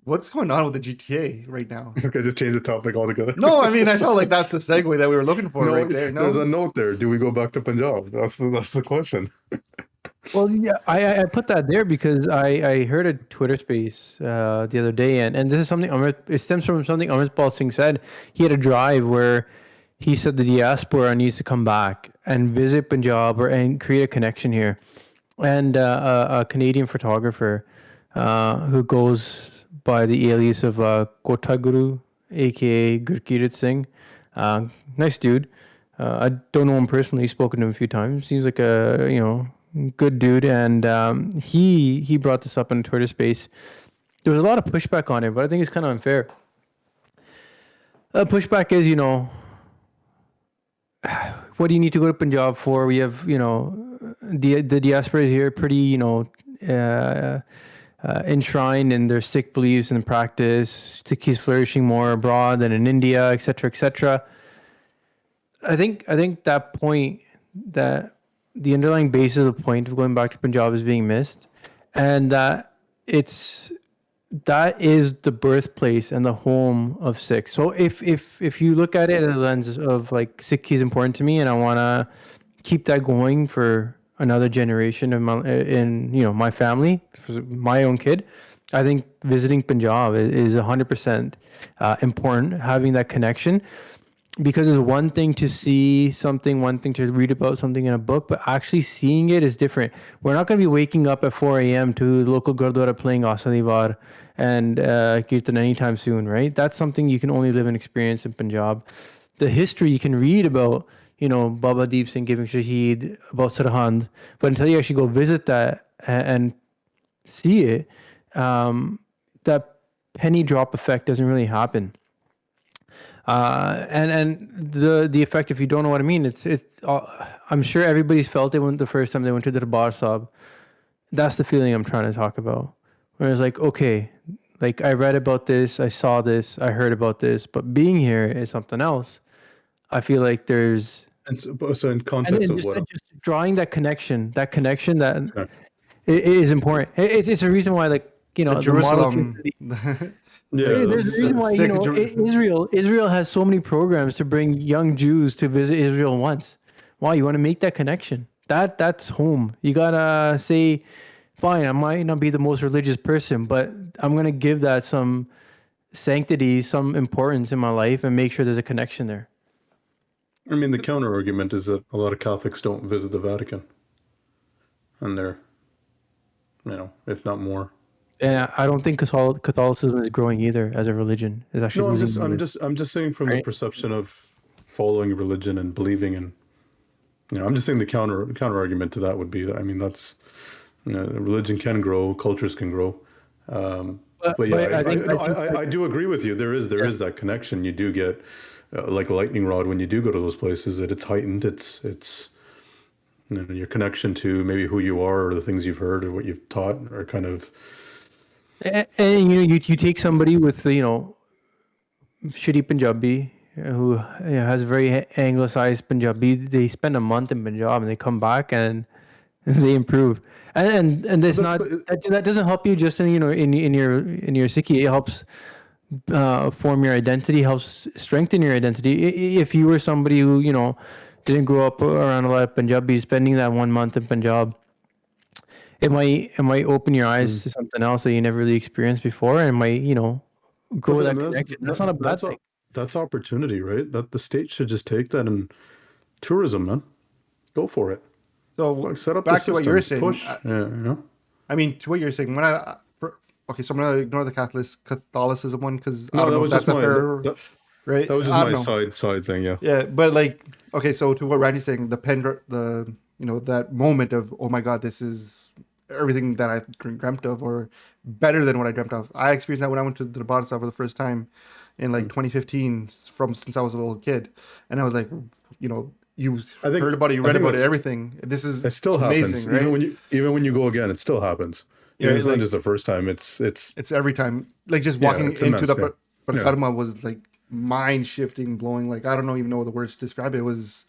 What's going on with the GTA right now? Okay, just change the topic altogether. No, I mean, I felt like that's the segue that we were looking for right there. No, there's a note there. Do we go back to Punjab? That's the question. Well, yeah, I put that there because I heard a Twitter space the other day, and this is something it stems from something Amritpal Singh said. He had a drive where he said the diaspora needs to come back and visit Punjab and create a connection here. And a Canadian photographer who goes by the alias of Kotha Guru, aka Gurkirat Singh. Nice dude. I don't know him personally. Spoken to him a few times. Seems like a good dude. And he brought this up in Twitter space. There was a lot of pushback on it, but I think it's kind of unfair. Pushback is, what do you need to go to Punjab for? We have, the diaspora here pretty, enshrined in their Sikh beliefs and practice. Sikhs flourishing more abroad than in India, etc., etc. I think that point, that the underlying basis of the point of going back to Punjab is being missed, and that is the birthplace and the home of Sikhs. So if you look at it in a lens of like Sikh is important to me, and I want to keep that going for another generation of my family, for my own kid, I think visiting Punjab is 100% important. Having that connection, because it's one thing to see something, one thing to read about something in a book, but actually seeing it is different. We're not going to be waking up at 4 a.m. to the local Gurdwara playing Asadivar and Kirtan anytime soon, right? That's something you can only live and experience in Punjab. The history you can read about, Baba Deep Singh giving Shaheed, about Sarhand, but until you actually go visit that and see it, that penny drop effect doesn't really happen. And the effect, if you don't know what I mean, it's I'm sure everybody's felt it when the first time they went to the Darbar Sahib. That's the feeling I'm trying to talk about. Where it's like, okay, Like I read about this, I saw this, I heard about this, but being here is something else. I feel like there's And so in and context then of what? just drawing that connection that Okay. is important. It's a reason why, like, The the model Jerusalem. community. Yeah, There's a reason why, Sacred Israel has so many programs to bring young Jews to visit Israel once. Wow, you want to make that connection. That's home. You gotta say, fine, I might not be the most religious person, but I'm gonna give that some sanctity, some importance in my life, and make sure there's a connection there. I mean, the counter argument is that a lot of Catholics don't visit the Vatican, and they're, if not more. And I don't think Catholicism is growing either as a religion. It's actually No, losing. I'm just saying from the Right. perception of following religion and believing in, I'm just saying the counter argument to that would be that, I mean, that's, religion can grow, cultures can grow. But yeah, I do agree with you. There is that connection. You do get like a lightning rod when you do go to those places. That it's heightened. It's your connection to maybe who you are or the things you've heard or what you've taught are kind of. And you take somebody with shitty Punjabi who has very anglicized Punjabi. They spend a month in Punjab and they come back and they improve. And it's not that doesn't help you just in in your Sikhi. It helps form your identity, helps strengthen your identity. If you were somebody who didn't grow up around a lot of Punjabis, spending that 1 month in Punjab, it might open your eyes to something else that you never really experienced before, and might grow that connection. That's not a bad thing. That's opportunity, right? That the state should just take that in tourism, man. Go for it. So Like, set up back the to what you were systems, saying. push. I mean, to what you're saying. Okay, so I'm gonna ignore the Catholicism one because I No, don't that know was if just that's a my fair, right? that was I just don't my know. side thing. Yeah. Yeah, but like, okay, so to what Randy's saying, that moment of, oh my God, this is everything that I dreamt of, or better than what I dreamt of. I experienced that when I went to the Bhagwant for the first time in like 2015, since I was a little kid, and I was like, you I think- heard about it, you I read think about it, that's- everything. This is It still amazing, happens, right? even when you go again, it still happens. Yeah, It's not like- just the first time. It's It's every time, like just Yeah, walking it's into immense, the yeah. Karma was like mind shifting, blowing. Like I don't even know the words to describe it. It was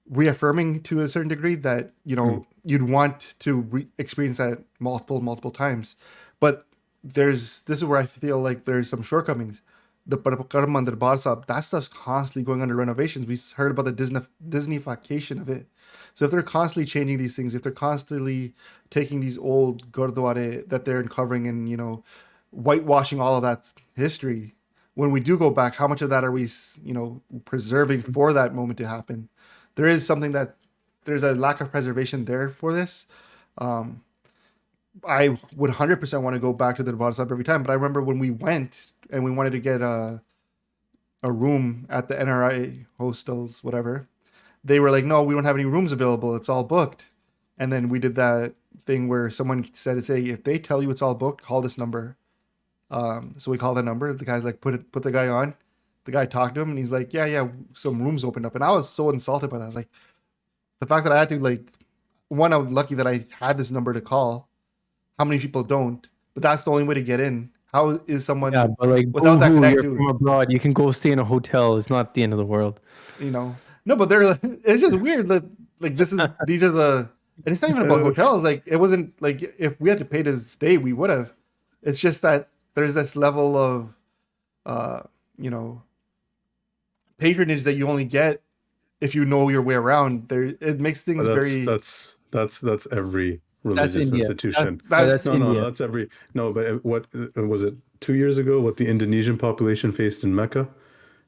reaffirming to a certain degree that you'd want to experience that multiple times. But this is where I feel like there's some shortcomings. The Karma and the Barsab, that stuff's constantly going under renovations. We heard about the Disneyfication of it. So if they're constantly changing these things, if they're constantly taking these old gurdwara that they're uncovering and whitewashing all of that history, when we do go back, how much of that are we preserving for that moment to happen? There's a lack of preservation there for this. I would 100% want to go back to the Nevada sub every time, but I remember when we went and we wanted to get a room at the NRI hostels, whatever, they were like, no, we don't have any rooms available. It's all booked. And then we did that thing where someone said, "Hey, if they tell you it's all booked, call this number." So we called the number. The guy's like, put the guy on. The guy talked to him and he's like, yeah, some rooms opened up. And I was so insulted by that. I was like, the fact that I had to I was lucky that I had this number to call. How many people don't? But that's the only way to get in. How is someone But like, without that you're connect from abroad, you can go stay in a hotel. It's not the end of the world. No, but it's just weird that these are the, and it's not even about hotels. Like it wasn't like if we had to pay to stay, we would have. It's just that there's this level of, patronage that you only get if you know your way around. It makes things that's every religious India. institution. That's no, India. that's every no. But what was it 2 years ago? What the Indonesian population faced in Mecca?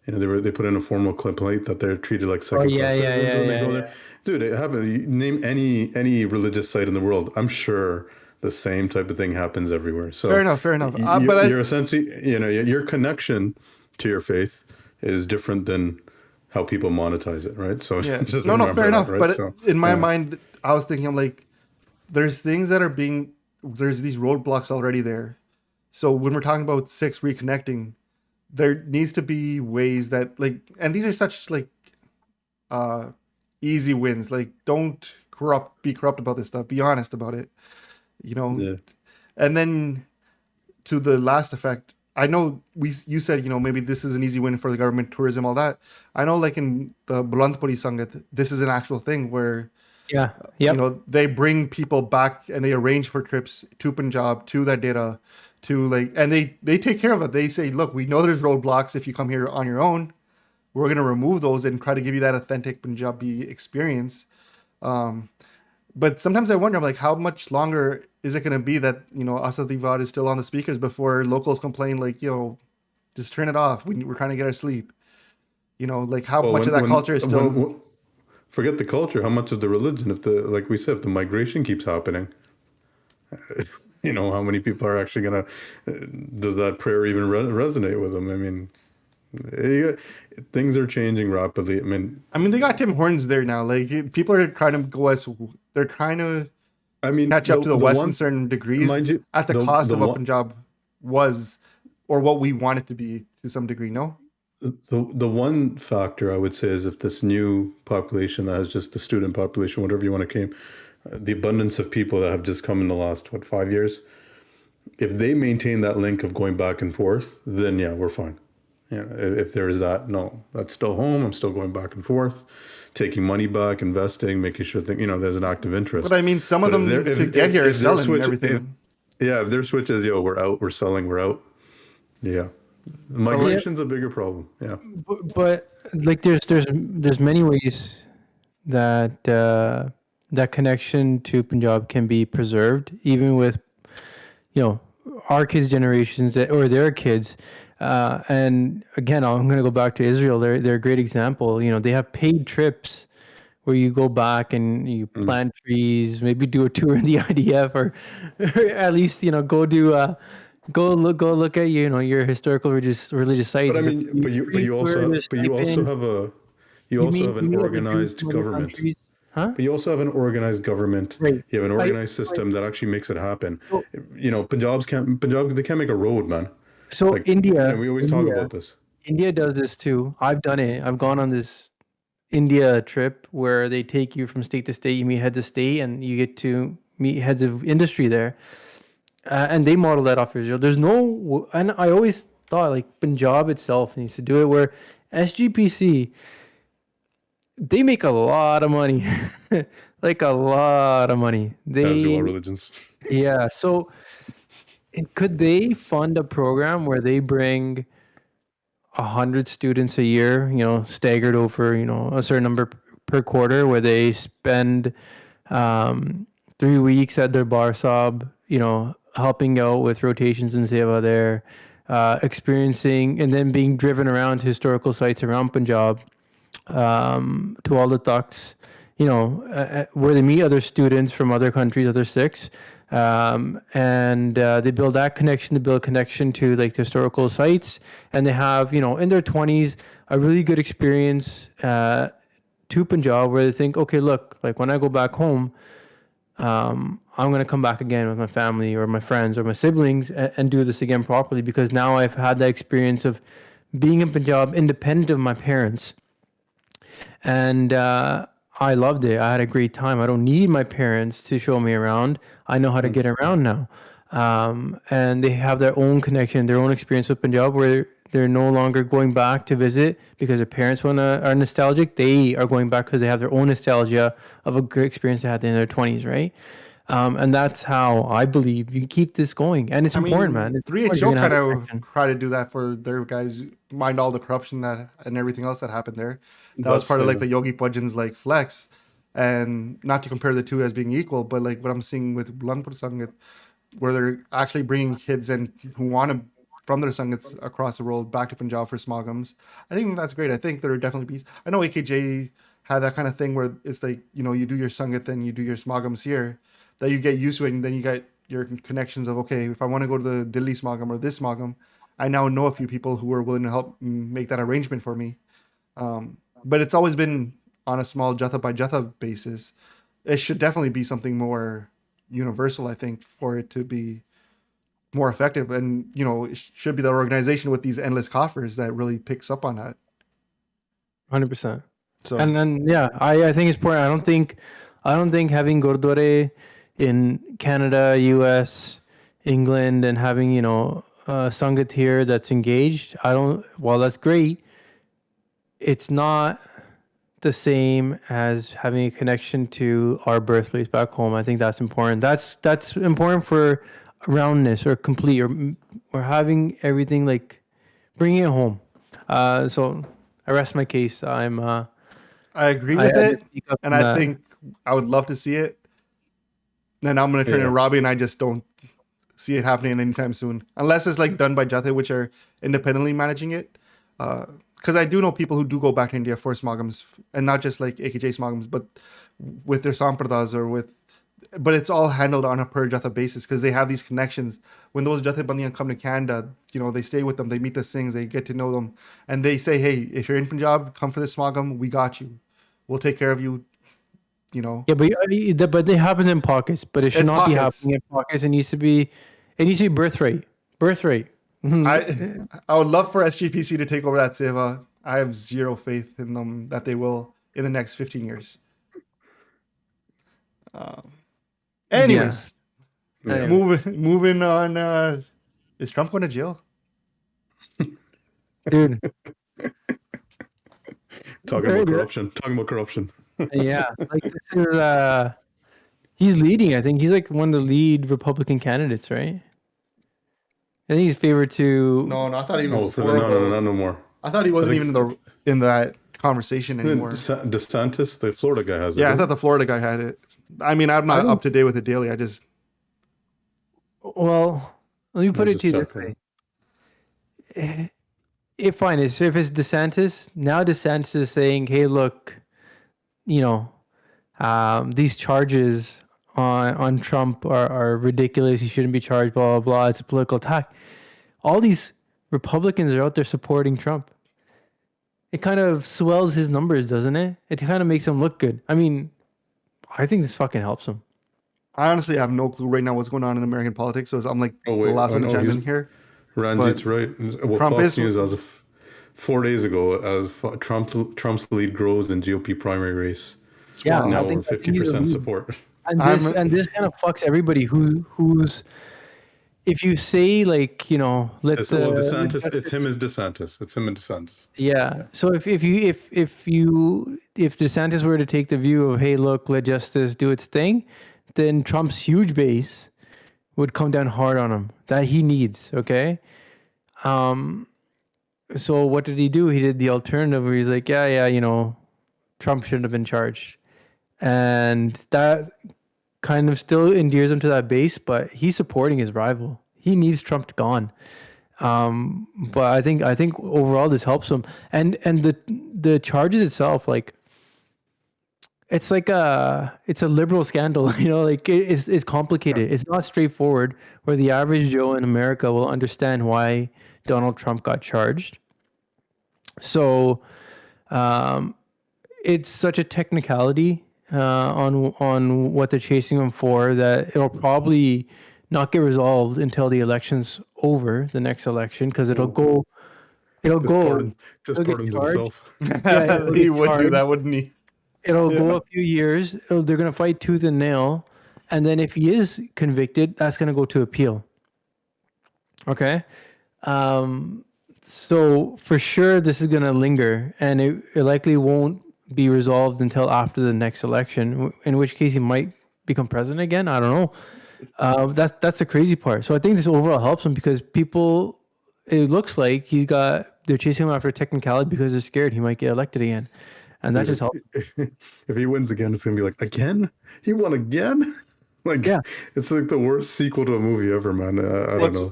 They put in a formal complaint that they're treated like second class citizens when they go there. Dude, it happened. You name any religious site in the world, I'm sure the same type of thing happens everywhere. So fair enough. You're essentially, your connection to your faith is different than how people monetize it, right? So yeah, just no, remember fair enough. that, right? But So, in my mind, I was thinking, I'm like, there's things that are there's these roadblocks already there. So when we're talking about six reconnecting, there needs to be ways that and these are such easy wins. Like, don't be corrupt about this stuff. Be honest about it, Yeah. And then to the last effect, I know you said, maybe this is an easy win for the government, tourism, all that. I know, like in the Bhagwant Sangat, this is an actual thing where Yeah. Yep. they bring people back and they arrange for trips to Punjab, to that data, to and they take care of it. They say, look, we know there's roadblocks if you come here on your own. We're going to remove those and try to give you that authentic Punjabi experience. But sometimes I wonder, like, how much longer is it going to be that, Asad Divad is still on the speakers before locals complain, like, just turn it off. We're trying to get our sleep. Like how much of that culture is still... Forget the culture. How much of the religion? Like we said, if the migration keeps happening, how many people are actually gonna? Does that prayer even resonate with them? I mean, things are changing rapidly. I mean, they got Tim Hortons there now. Like people are trying to go as they're trying to. Catch up to the West in certain degrees at the cost of what Punjab was, or what we want it to be to some degree. No. The one factor I would say is if this new population that has just the student population, whatever you want to came, the abundance of people that have just come in the last 5 years, if they maintain that link of going back and forth, then yeah, we're fine. Yeah, if there is that, no, that's still home. I'm still going back and forth, taking money back, investing, making sure that there's an active interest. But some of them to get here are selling everything. If their switch is we're out, we're selling, we're out. Yeah. Migration's a bigger problem. Yeah, but like there's many ways that that connection to Punjab can be preserved, even with our kids' generations or their kids. And again, I'm going to go back to Israel. They're a great example. They have paid trips where you go back and you plant trees, maybe do a tour in the IDF, or at least go do. Go look at your historical religious sites. But you also have an organized government. Huh? But you also have an organized government. Right. You have an organized system that actually makes it happen. Punjab they can't make a road, man. So India, we always talk about this. India does this too. I've done it. I've gone on this India trip where they take you from state to state. You meet heads of state, and you get to meet heads of industry there. And they model that off Israel. And I always thought like Punjab itself needs to do it, where SGPC, they make a lot of money, like a lot of money. As do all religions. Yeah. So could they fund a program where they bring 100 students a year, staggered over, a certain number per quarter, where they spend 3 weeks at their bar sob, helping out with rotations in Seva there, experiencing and then being driven around to historical sites around Punjab, to all the Tucks, where they meet other students from other countries, other Sikhs, and they build that connection, to like the historical sites, and they have, in their 20s, a really good experience to Punjab, where they think, okay, look, like when I go back home, I'm going to come back again with my family or my friends or my siblings and do this again properly, because now I've had that experience of being in Punjab independent of my parents. And I loved it. I had a great time. I don't need my parents to show me around. I know how to get around now. And they have their own connection, their own experience with Punjab, where they're no longer going back to visit because their parents are nostalgic. They are going back because they have their own nostalgia of a great experience they had in their 20s, right? And that's how I believe you keep this going. And it's important, man. It's 3HO kind of try to do that for their guys, mind all the corruption and everything else that happened there. That was part of like the Yogi Pudgeon's like flex. And not to compare the two as being equal, but like what I'm seeing with Bhagwant Sangat, where they're actually bringing kids in who want to, from their Sangats across the world, back to Punjab for smogums. I think that's great. I think there are definitely pieces. I know AKJ had that kind of thing where it's like, you do your Sangat, then you do your smogums here, that you get used to it, and then you get your connections of, okay, if I want to go to the Delhi smogum or this smogum, I now know a few people who are willing to help make that arrangement for me. But it's always been on a small Jatha by Jatha basis. It should definitely be something more universal, I think, for it to be more effective. And, it should be the organization with these endless coffers that really picks up on that. 100%. So, and then, yeah, I think it's important. I don't think having Gurdwara in Canada, US, England and having, Sangat here that's engaged. While that's great, it's not the same as having a connection to our birthplace back home. I think that's important. That's important for roundness or complete or having everything like bringing it home. So I rest my case. I agree I with just it, speak up and on I that. think I would love to see it. Then I'm gonna turn Yeah. to Robbie, and I just don't see it happening anytime soon, unless it's like done by Jathedar, which are independently managing it. Because I do know people who do go back to India for smagams, and not just like AKJ smagams, but with their sampradas or with. But it's all handled on a per Jatha basis because they have these connections. When those Jatha Bandiyan come to Canada, they stay with them, they meet the Singhs, they get to know them, and they say, "Hey, if you're in Punjab, come for this smagam. We got you. We'll take care of you." Yeah, but they happen in pockets. But it should It's not be pockets. happening in pockets. It needs to be birthright. Birthright. I would love for SGPC to take over that seva. I have zero faith in them that they will in the next 15 years. Anyways, Anyway. moving on. Is Trump going to jail? Dude. Talking Very about good. corruption. Talking about corruption. Yeah, like this is he's leading. I think he's like one of the lead Republican candidates, right? I think he's favored to. No, I thought he was Oh, for horrible. no more. I thought he wasn't I even think in that conversation Then anymore. DeSantis, the Florida guy, has it. Yeah, I right? thought the Florida guy had it. I mean, I'm not up to date with it daily. I just Well, let me put it just to you this check, way. If it's DeSantis, now DeSantis is saying, "Hey, look, these charges on Trump are ridiculous. He shouldn't be charged. Blah blah blah. It's a political attack." All these Republicans are out there supporting Trump. It kind of swells his numbers, doesn't it? It kind of makes him look good. I mean, I think this fucking helps him. I honestly have no clue right now what's going on in American politics. So I'm like Oh, the wait. last one to chime he's- in here. Ranjit's right. Well, Trump Fox is- News, as of 4 days ago, as Trump's lead grows in GOP primary race. Yeah, Wow. Now I over think 50% support. And I'm- this kind of fucks everybody who's if you say like let's DeSantis, it's him as DeSantis. It's him and DeSantis. yeah. So if DeSantis were to take the view of, hey, look, let justice do its thing, then Trump's huge base would come down hard on him that he needs. Okay. So what did he do? He did the alternative where he's like, yeah, Trump shouldn't have been charged, and that kind of still endears him to that base, but he's supporting his rival. He needs Trump gone. But I think overall this helps him. And the charges itself, like it's a liberal scandal, like it's complicated. It's not straightforward where the average Joe in America will understand why Donald Trump got charged. So it's such a technicality on what they're chasing him for that it'll probably not get resolved until the election's over, the next election, because it'll go. Just pardoned get charged. himself. Yeah, it'll he get would do charged. that, wouldn't he? It'll go a few years. They're gonna fight tooth and nail, and then if he is convicted, that's gonna go to appeal. Okay, so for sure this is gonna linger, and it likely won't be resolved until after the next election. In which case he might become president again. I don't know. That's the crazy part. So I think this overall helps him because people. It looks like they're chasing him after a technicality because they're scared he might get elected again. And that just helps. If he wins again, it's gonna be like, again? He won again? Like, Yeah. It's like the worst sequel to a movie ever, man. I don't know.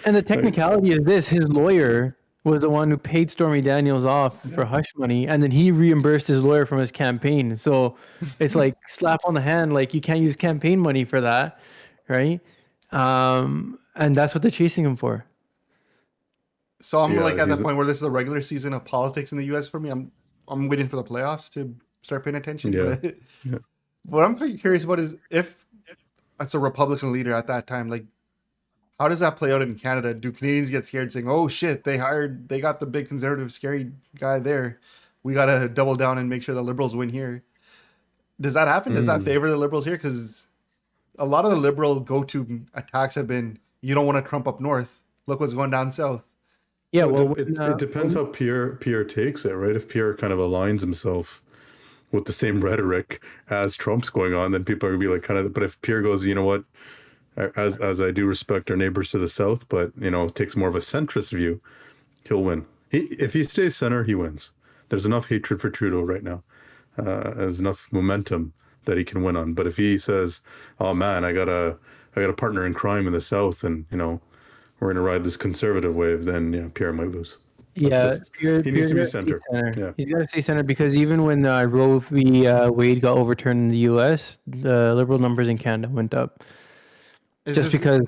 And the technicality is this: his lawyer was the one who paid Stormy Daniels off for hush money, and then he reimbursed his lawyer from his campaign. So it's like slap on the hand, like you can't use campaign money for that, right? And that's what they're chasing him for. So I'm Yeah, like at he's that point where this is the regular season of politics in the U.S. for me. I'm waiting for the playoffs to start paying attention. Yeah. But what I'm pretty curious about is if it's a Republican leader at that time, like how does that play out in Canada? Do Canadians get scared saying, "Oh shit, they got the big conservative scary guy there. We got to double down and make sure the Liberals win here." Does that happen? Does that favor the Liberals here? Because a lot of the liberal go-to attacks have been, you don't want to Trump up north. Look what's going down south. Yeah, So well, it depends how Pierre takes it, right? If Pierre kind of aligns himself with the same rhetoric as Trump's going on, then people are gonna be like kind of. But if Pierre goes, you know what, as I do respect our neighbors to the south, but takes more of a centrist view, he'll win. If he stays center, he wins. There's enough hatred for Trudeau right now. There's enough momentum that he can win on. But if he says, "Oh man, I got a partner in crime in the south, and we're gonna ride this conservative wave," then Pierre might lose. yeah, He needs to be gotta stay center. Yeah. He's got to stay center because even when Roe v. Wade got overturned in the U.S., the liberal numbers in Canada went up. It's Just because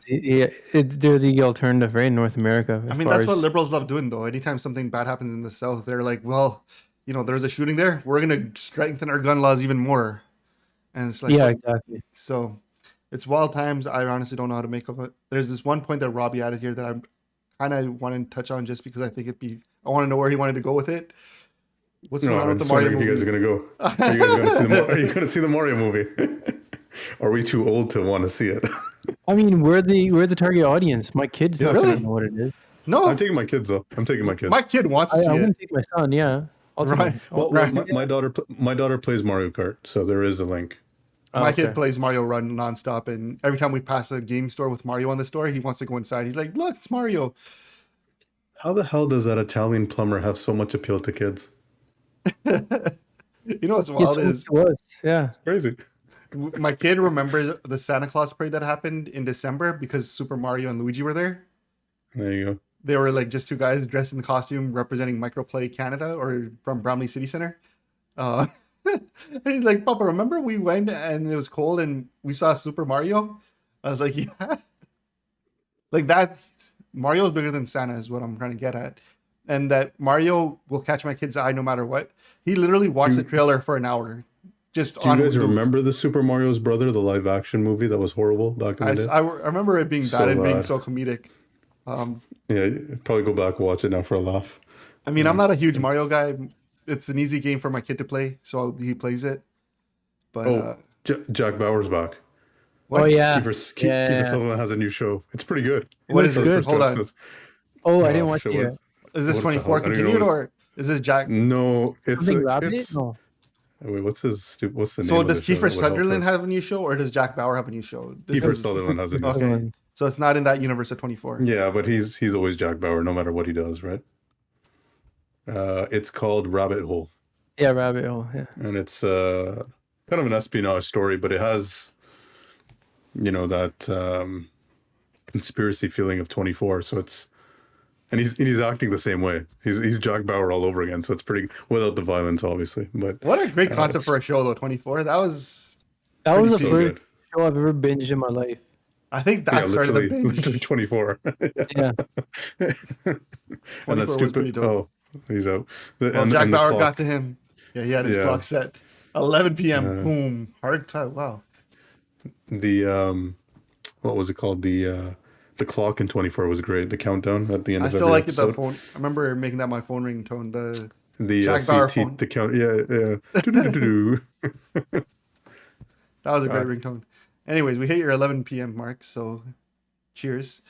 they're the alternative, right, in North America. I mean, that's what liberals love doing, though. Anytime something bad happens in the South, they're like, well, there's a shooting there. We're going to strengthen our gun laws even more. And it's like, yeah, exactly. So it's wild times. I honestly don't know how to make of it. There's this one point that Robbie added here that I'm kind of wanting to touch on just because I think I want to know where he wanted to go with it. What's going on with the Mario movie? You guys are going to go. Are you guys going to see the Mario movie? Are we too old to want to see it? I mean, we're the target audience. My kids don't Really? know what it is. No, I'm taking my kids though. I'm taking my kids. my kid wants to see I'm it. gonna take my son. Yeah, Right. Well, Right. my daughter plays Mario Kart, so there is a link. My kid plays Mario Run nonstop, and every time we pass a game store with Mario on the store, he wants to go inside. He's like, "Look, it's Mario." How the hell does that Italian plumber have so much appeal to kids? What's wild is It's crazy. my kid remembers the Santa Claus parade that happened in December because Super Mario and Luigi were there. There you go. They were like just two guys dressed in the costume representing Microplay Canada or from Bramley City Center. And he's like, "Papa, remember we went and it was cold and we saw Super Mario?" I was like, "Yeah." Like that, Mario is bigger than Santa is what I'm trying to get at. And that Mario will catch my kid's eye no matter what. He literally watched the trailer for an hour. Do you guys remember the Super Mario's Brother, the live action movie that was horrible back in the day? I remember it being bad and being so comedic. Yeah, probably go back and watch it now for a laugh. I mean, I'm not a huge Mario guy. It's an easy game for my kid to play, so he plays it. But Jack Bauer's back. what? Oh yeah, Kiefer Sutherland has a new show. It's pretty good. What is it? good. Hold on. I didn't watch it yet. Is this What the 24 hell? I don't even continued know or is this Jack? No, it's Something Rabbit? No. Wait, what's the name? So of does the show Kiefer that would help Sutherland her? have a new show or does Jack Bauer have a new show? Kiefer Sutherland has a new show. Okay. So it's not in that universe of 24. Yeah, but he's always Jack Bauer, no matter what he does, right? It's called Rabbit Hole, Yeah, Rabbit Hole. Yeah. and it's kind of an espionage story, but it has, that conspiracy feeling of 24. So and he's acting the same way. He's Jack Bauer all over again. So it's pretty without the violence, obviously. But What a great concept for a show, though. 24. That was That was the so first good. show I've ever binged in my life. I think that started the binge. literally 24. Yeah. And 24 that was stupid. pretty dope. He's out. Well, Jack Bauer got to him. Yeah, he had his clock set. 11 p.m. Boom. Hard cut. Wow. The what was it called? The clock in 24 was great. The countdown at the end I of still every like it. episode. The phone. I remember making that my phone ringtone. The Jack Bauer CT, phone. the count. Yeah. Do-do-do-do-do. That was a great ringtone. Anyways, we hit your 11 p.m. mark, so cheers.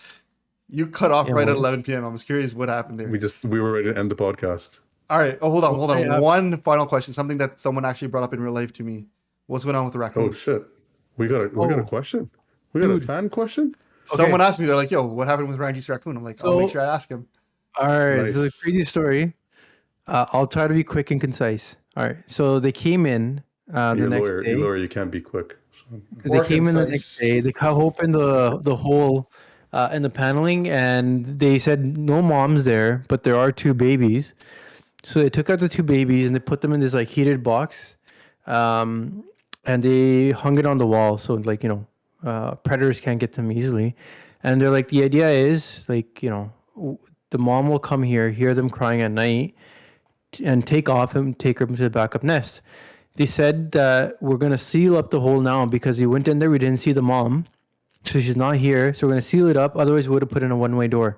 You cut off right at 11 p.m. I was curious what happened there. We were ready to end the podcast. All right. Oh, hold on. Yeah. One final question. Something that someone actually brought up in real life to me. What's going on with the raccoon? Oh shit. We got a question. We got a fan question? Someone asked me, they're like, "Yo, what happened with Randy's raccoon?" I'm like, "I'll make sure I ask him." All right, Nice. so the crazy story. I'll try to be quick and concise. All right, so they came in the You're a next lawyer. day. You're a lawyer. You can't be quick. So. They Or came in the concise. next day. They cut open the hole in the paneling, and they said no moms there, but there are two babies. So they took out the two babies and they put them in this like heated box, and they hung it on the wall so predators can't get them easily. And they're like, the idea is like the mom will come here, hear them crying at night, and take off and take her to the backup nest. They said that we're going to seal up the hole now because we went in there, we didn't see the mom. So she's not here. So we're going to seal it up. Otherwise, we would have put in a one-way door.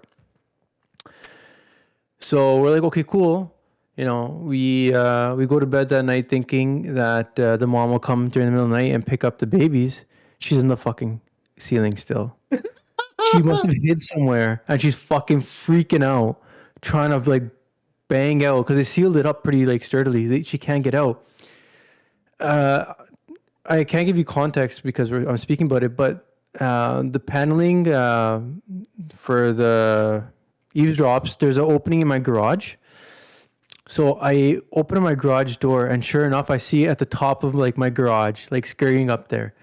So we're like, okay, cool. We go to bed that night thinking that the mom will come during the middle of the night and pick up the babies. She's in the fucking ceiling still. She must have hid somewhere, and she's fucking freaking out, trying to like bang out because they sealed it up pretty like sturdily. She can't get out. I can't give you context because I'm speaking about it, but the paneling for the eavesdrops, there's an opening in my garage. So I open my garage door, and sure enough, I see it at the top of like my garage, like scurrying up there.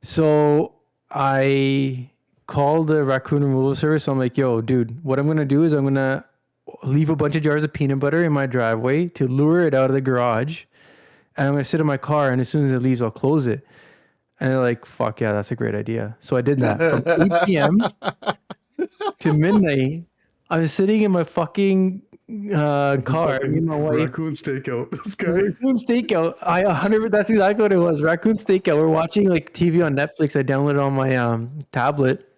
So I called the raccoon removal service. So I'm like, yo, dude, what I'm going to do is I'm going to leave a bunch of jars of peanut butter in my driveway to lure it out of the garage. And I'm going to sit in my car. And as soon as it leaves, I'll close it. And they're like, fuck yeah, that's a great idea. So I did that from 8 p.m. to midnight. I was sitting in my fucking car. Me and my wife. Raccoon stakeout. This guy. Raccoon Stakeout. I 100. That's exactly what it was. Raccoon Stakeout. We're watching like TV on Netflix. I downloaded it on my tablet,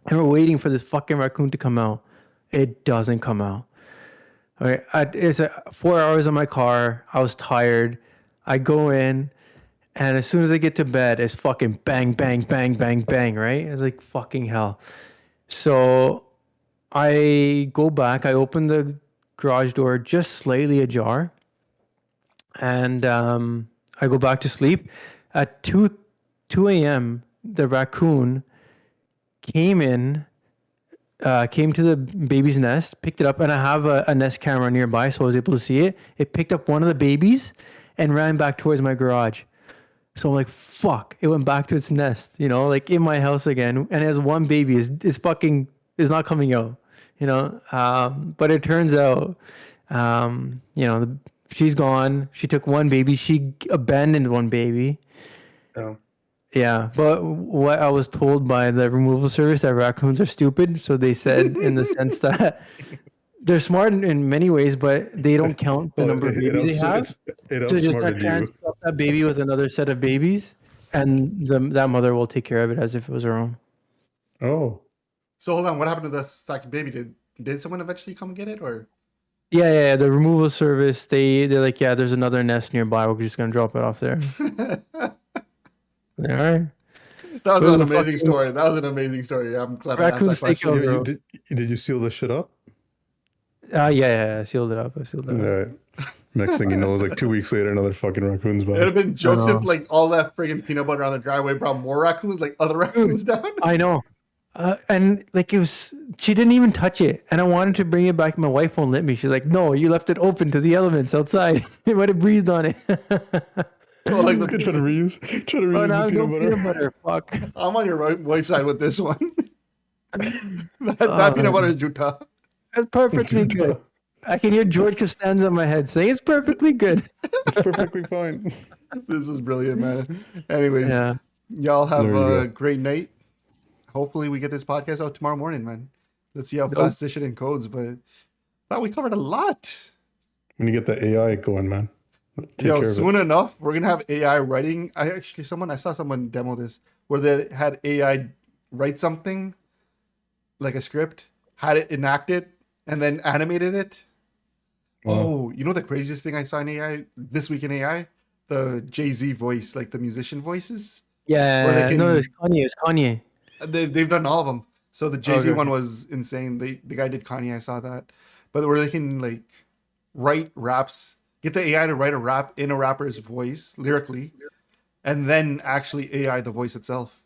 and we're waiting for this fucking raccoon to come out. It doesn't come out. All right, it's 4 hours in my car. I was tired. I go in, and as soon as I get to bed, it's fucking bang, bang, bang, bang, bang. Right? It's like fucking hell. So I go back. I open the garage door just slightly ajar, and I go back to sleep. At 2 a.m., the raccoon came to the baby's nest, picked it up, and I have a Nest camera nearby, so I was able to see it. It picked up one of the babies and ran back towards my garage. So I'm like, fuck, it went back to its nest, like in my house again, and it has one baby. Is not coming out. But it turns out, she's gone. She took one baby. She abandoned one baby. Oh. Yeah, but what I was told by the removal service that raccoons are stupid. So they said in the sense that they're smart in many ways, but they don't count the number of babies they have. It So just outsmarted you. transfer up that baby with another set of babies, and that mother will take care of it as if it was her own. Oh. So hold on, what happened to the second baby? Did someone eventually come get it, or? Yeah. The removal service, they're like, yeah, there's another nest nearby. We're just gonna drop it off there. All right. That was an amazing story. That was an amazing story. I'm glad I asked that question. Did you seal this shit up? Yeah. I sealed it up. Right. Next thing you know, it was like 2 weeks later, another fucking raccoon's back. It'd have been jokes if like all that friggin' peanut butter on the driveway brought more raccoons, like other raccoons down. I know. And like she didn't even touch it. And I wanted to bring it back. My wife won't let me. She's like, no, you left it open to the elements outside. It might have breathed on it. Well, like this guy trying to reuse the peanut butter. Fuck. I'm on your wife's side with this one. that peanut butter is juta. That's perfectly good. I can hear George Costanza in my head saying it's perfectly good. It's perfectly fine. This is brilliant, man. Anyways, Yeah. y'all have a great night. Hopefully we get this podcast out tomorrow morning, man. Let's see how fast this shit encodes, but I thought we covered a lot. When you get the AI going, man. Soon enough, we're gonna have AI writing. I saw someone demo this where they had AI write something like a script, had it enacted, and then animated it. Wow. Oh, you know the craziest thing I saw in AI this week in AI? The Jay-Z voice, like the musician voices. Yeah, no, it's Kanye. They've done all of them. So the Jay-Z one was insane. The guy did Kanye. I saw that, but where they can like write raps. Get the AI to write a rap in a rapper's voice lyrically, and then actually AI the voice itself.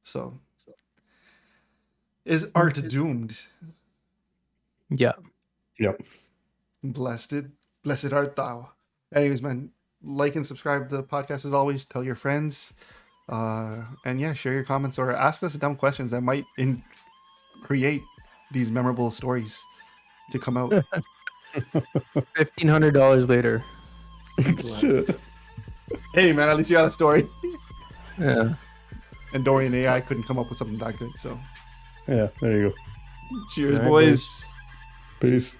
So, is art doomed? Yeah. Yep. Blessed art thou. Anyways, man, like and subscribe to the podcast as always. Tell your friends, and yeah, share your comments or ask us dumb questions that might create these memorable stories to come out. $1,500 later. Shit. Hey man, at least you got a story. Yeah. And Dorian AI couldn't come up with something that good, so Yeah, there you go. cheers, All right, boys. Peace.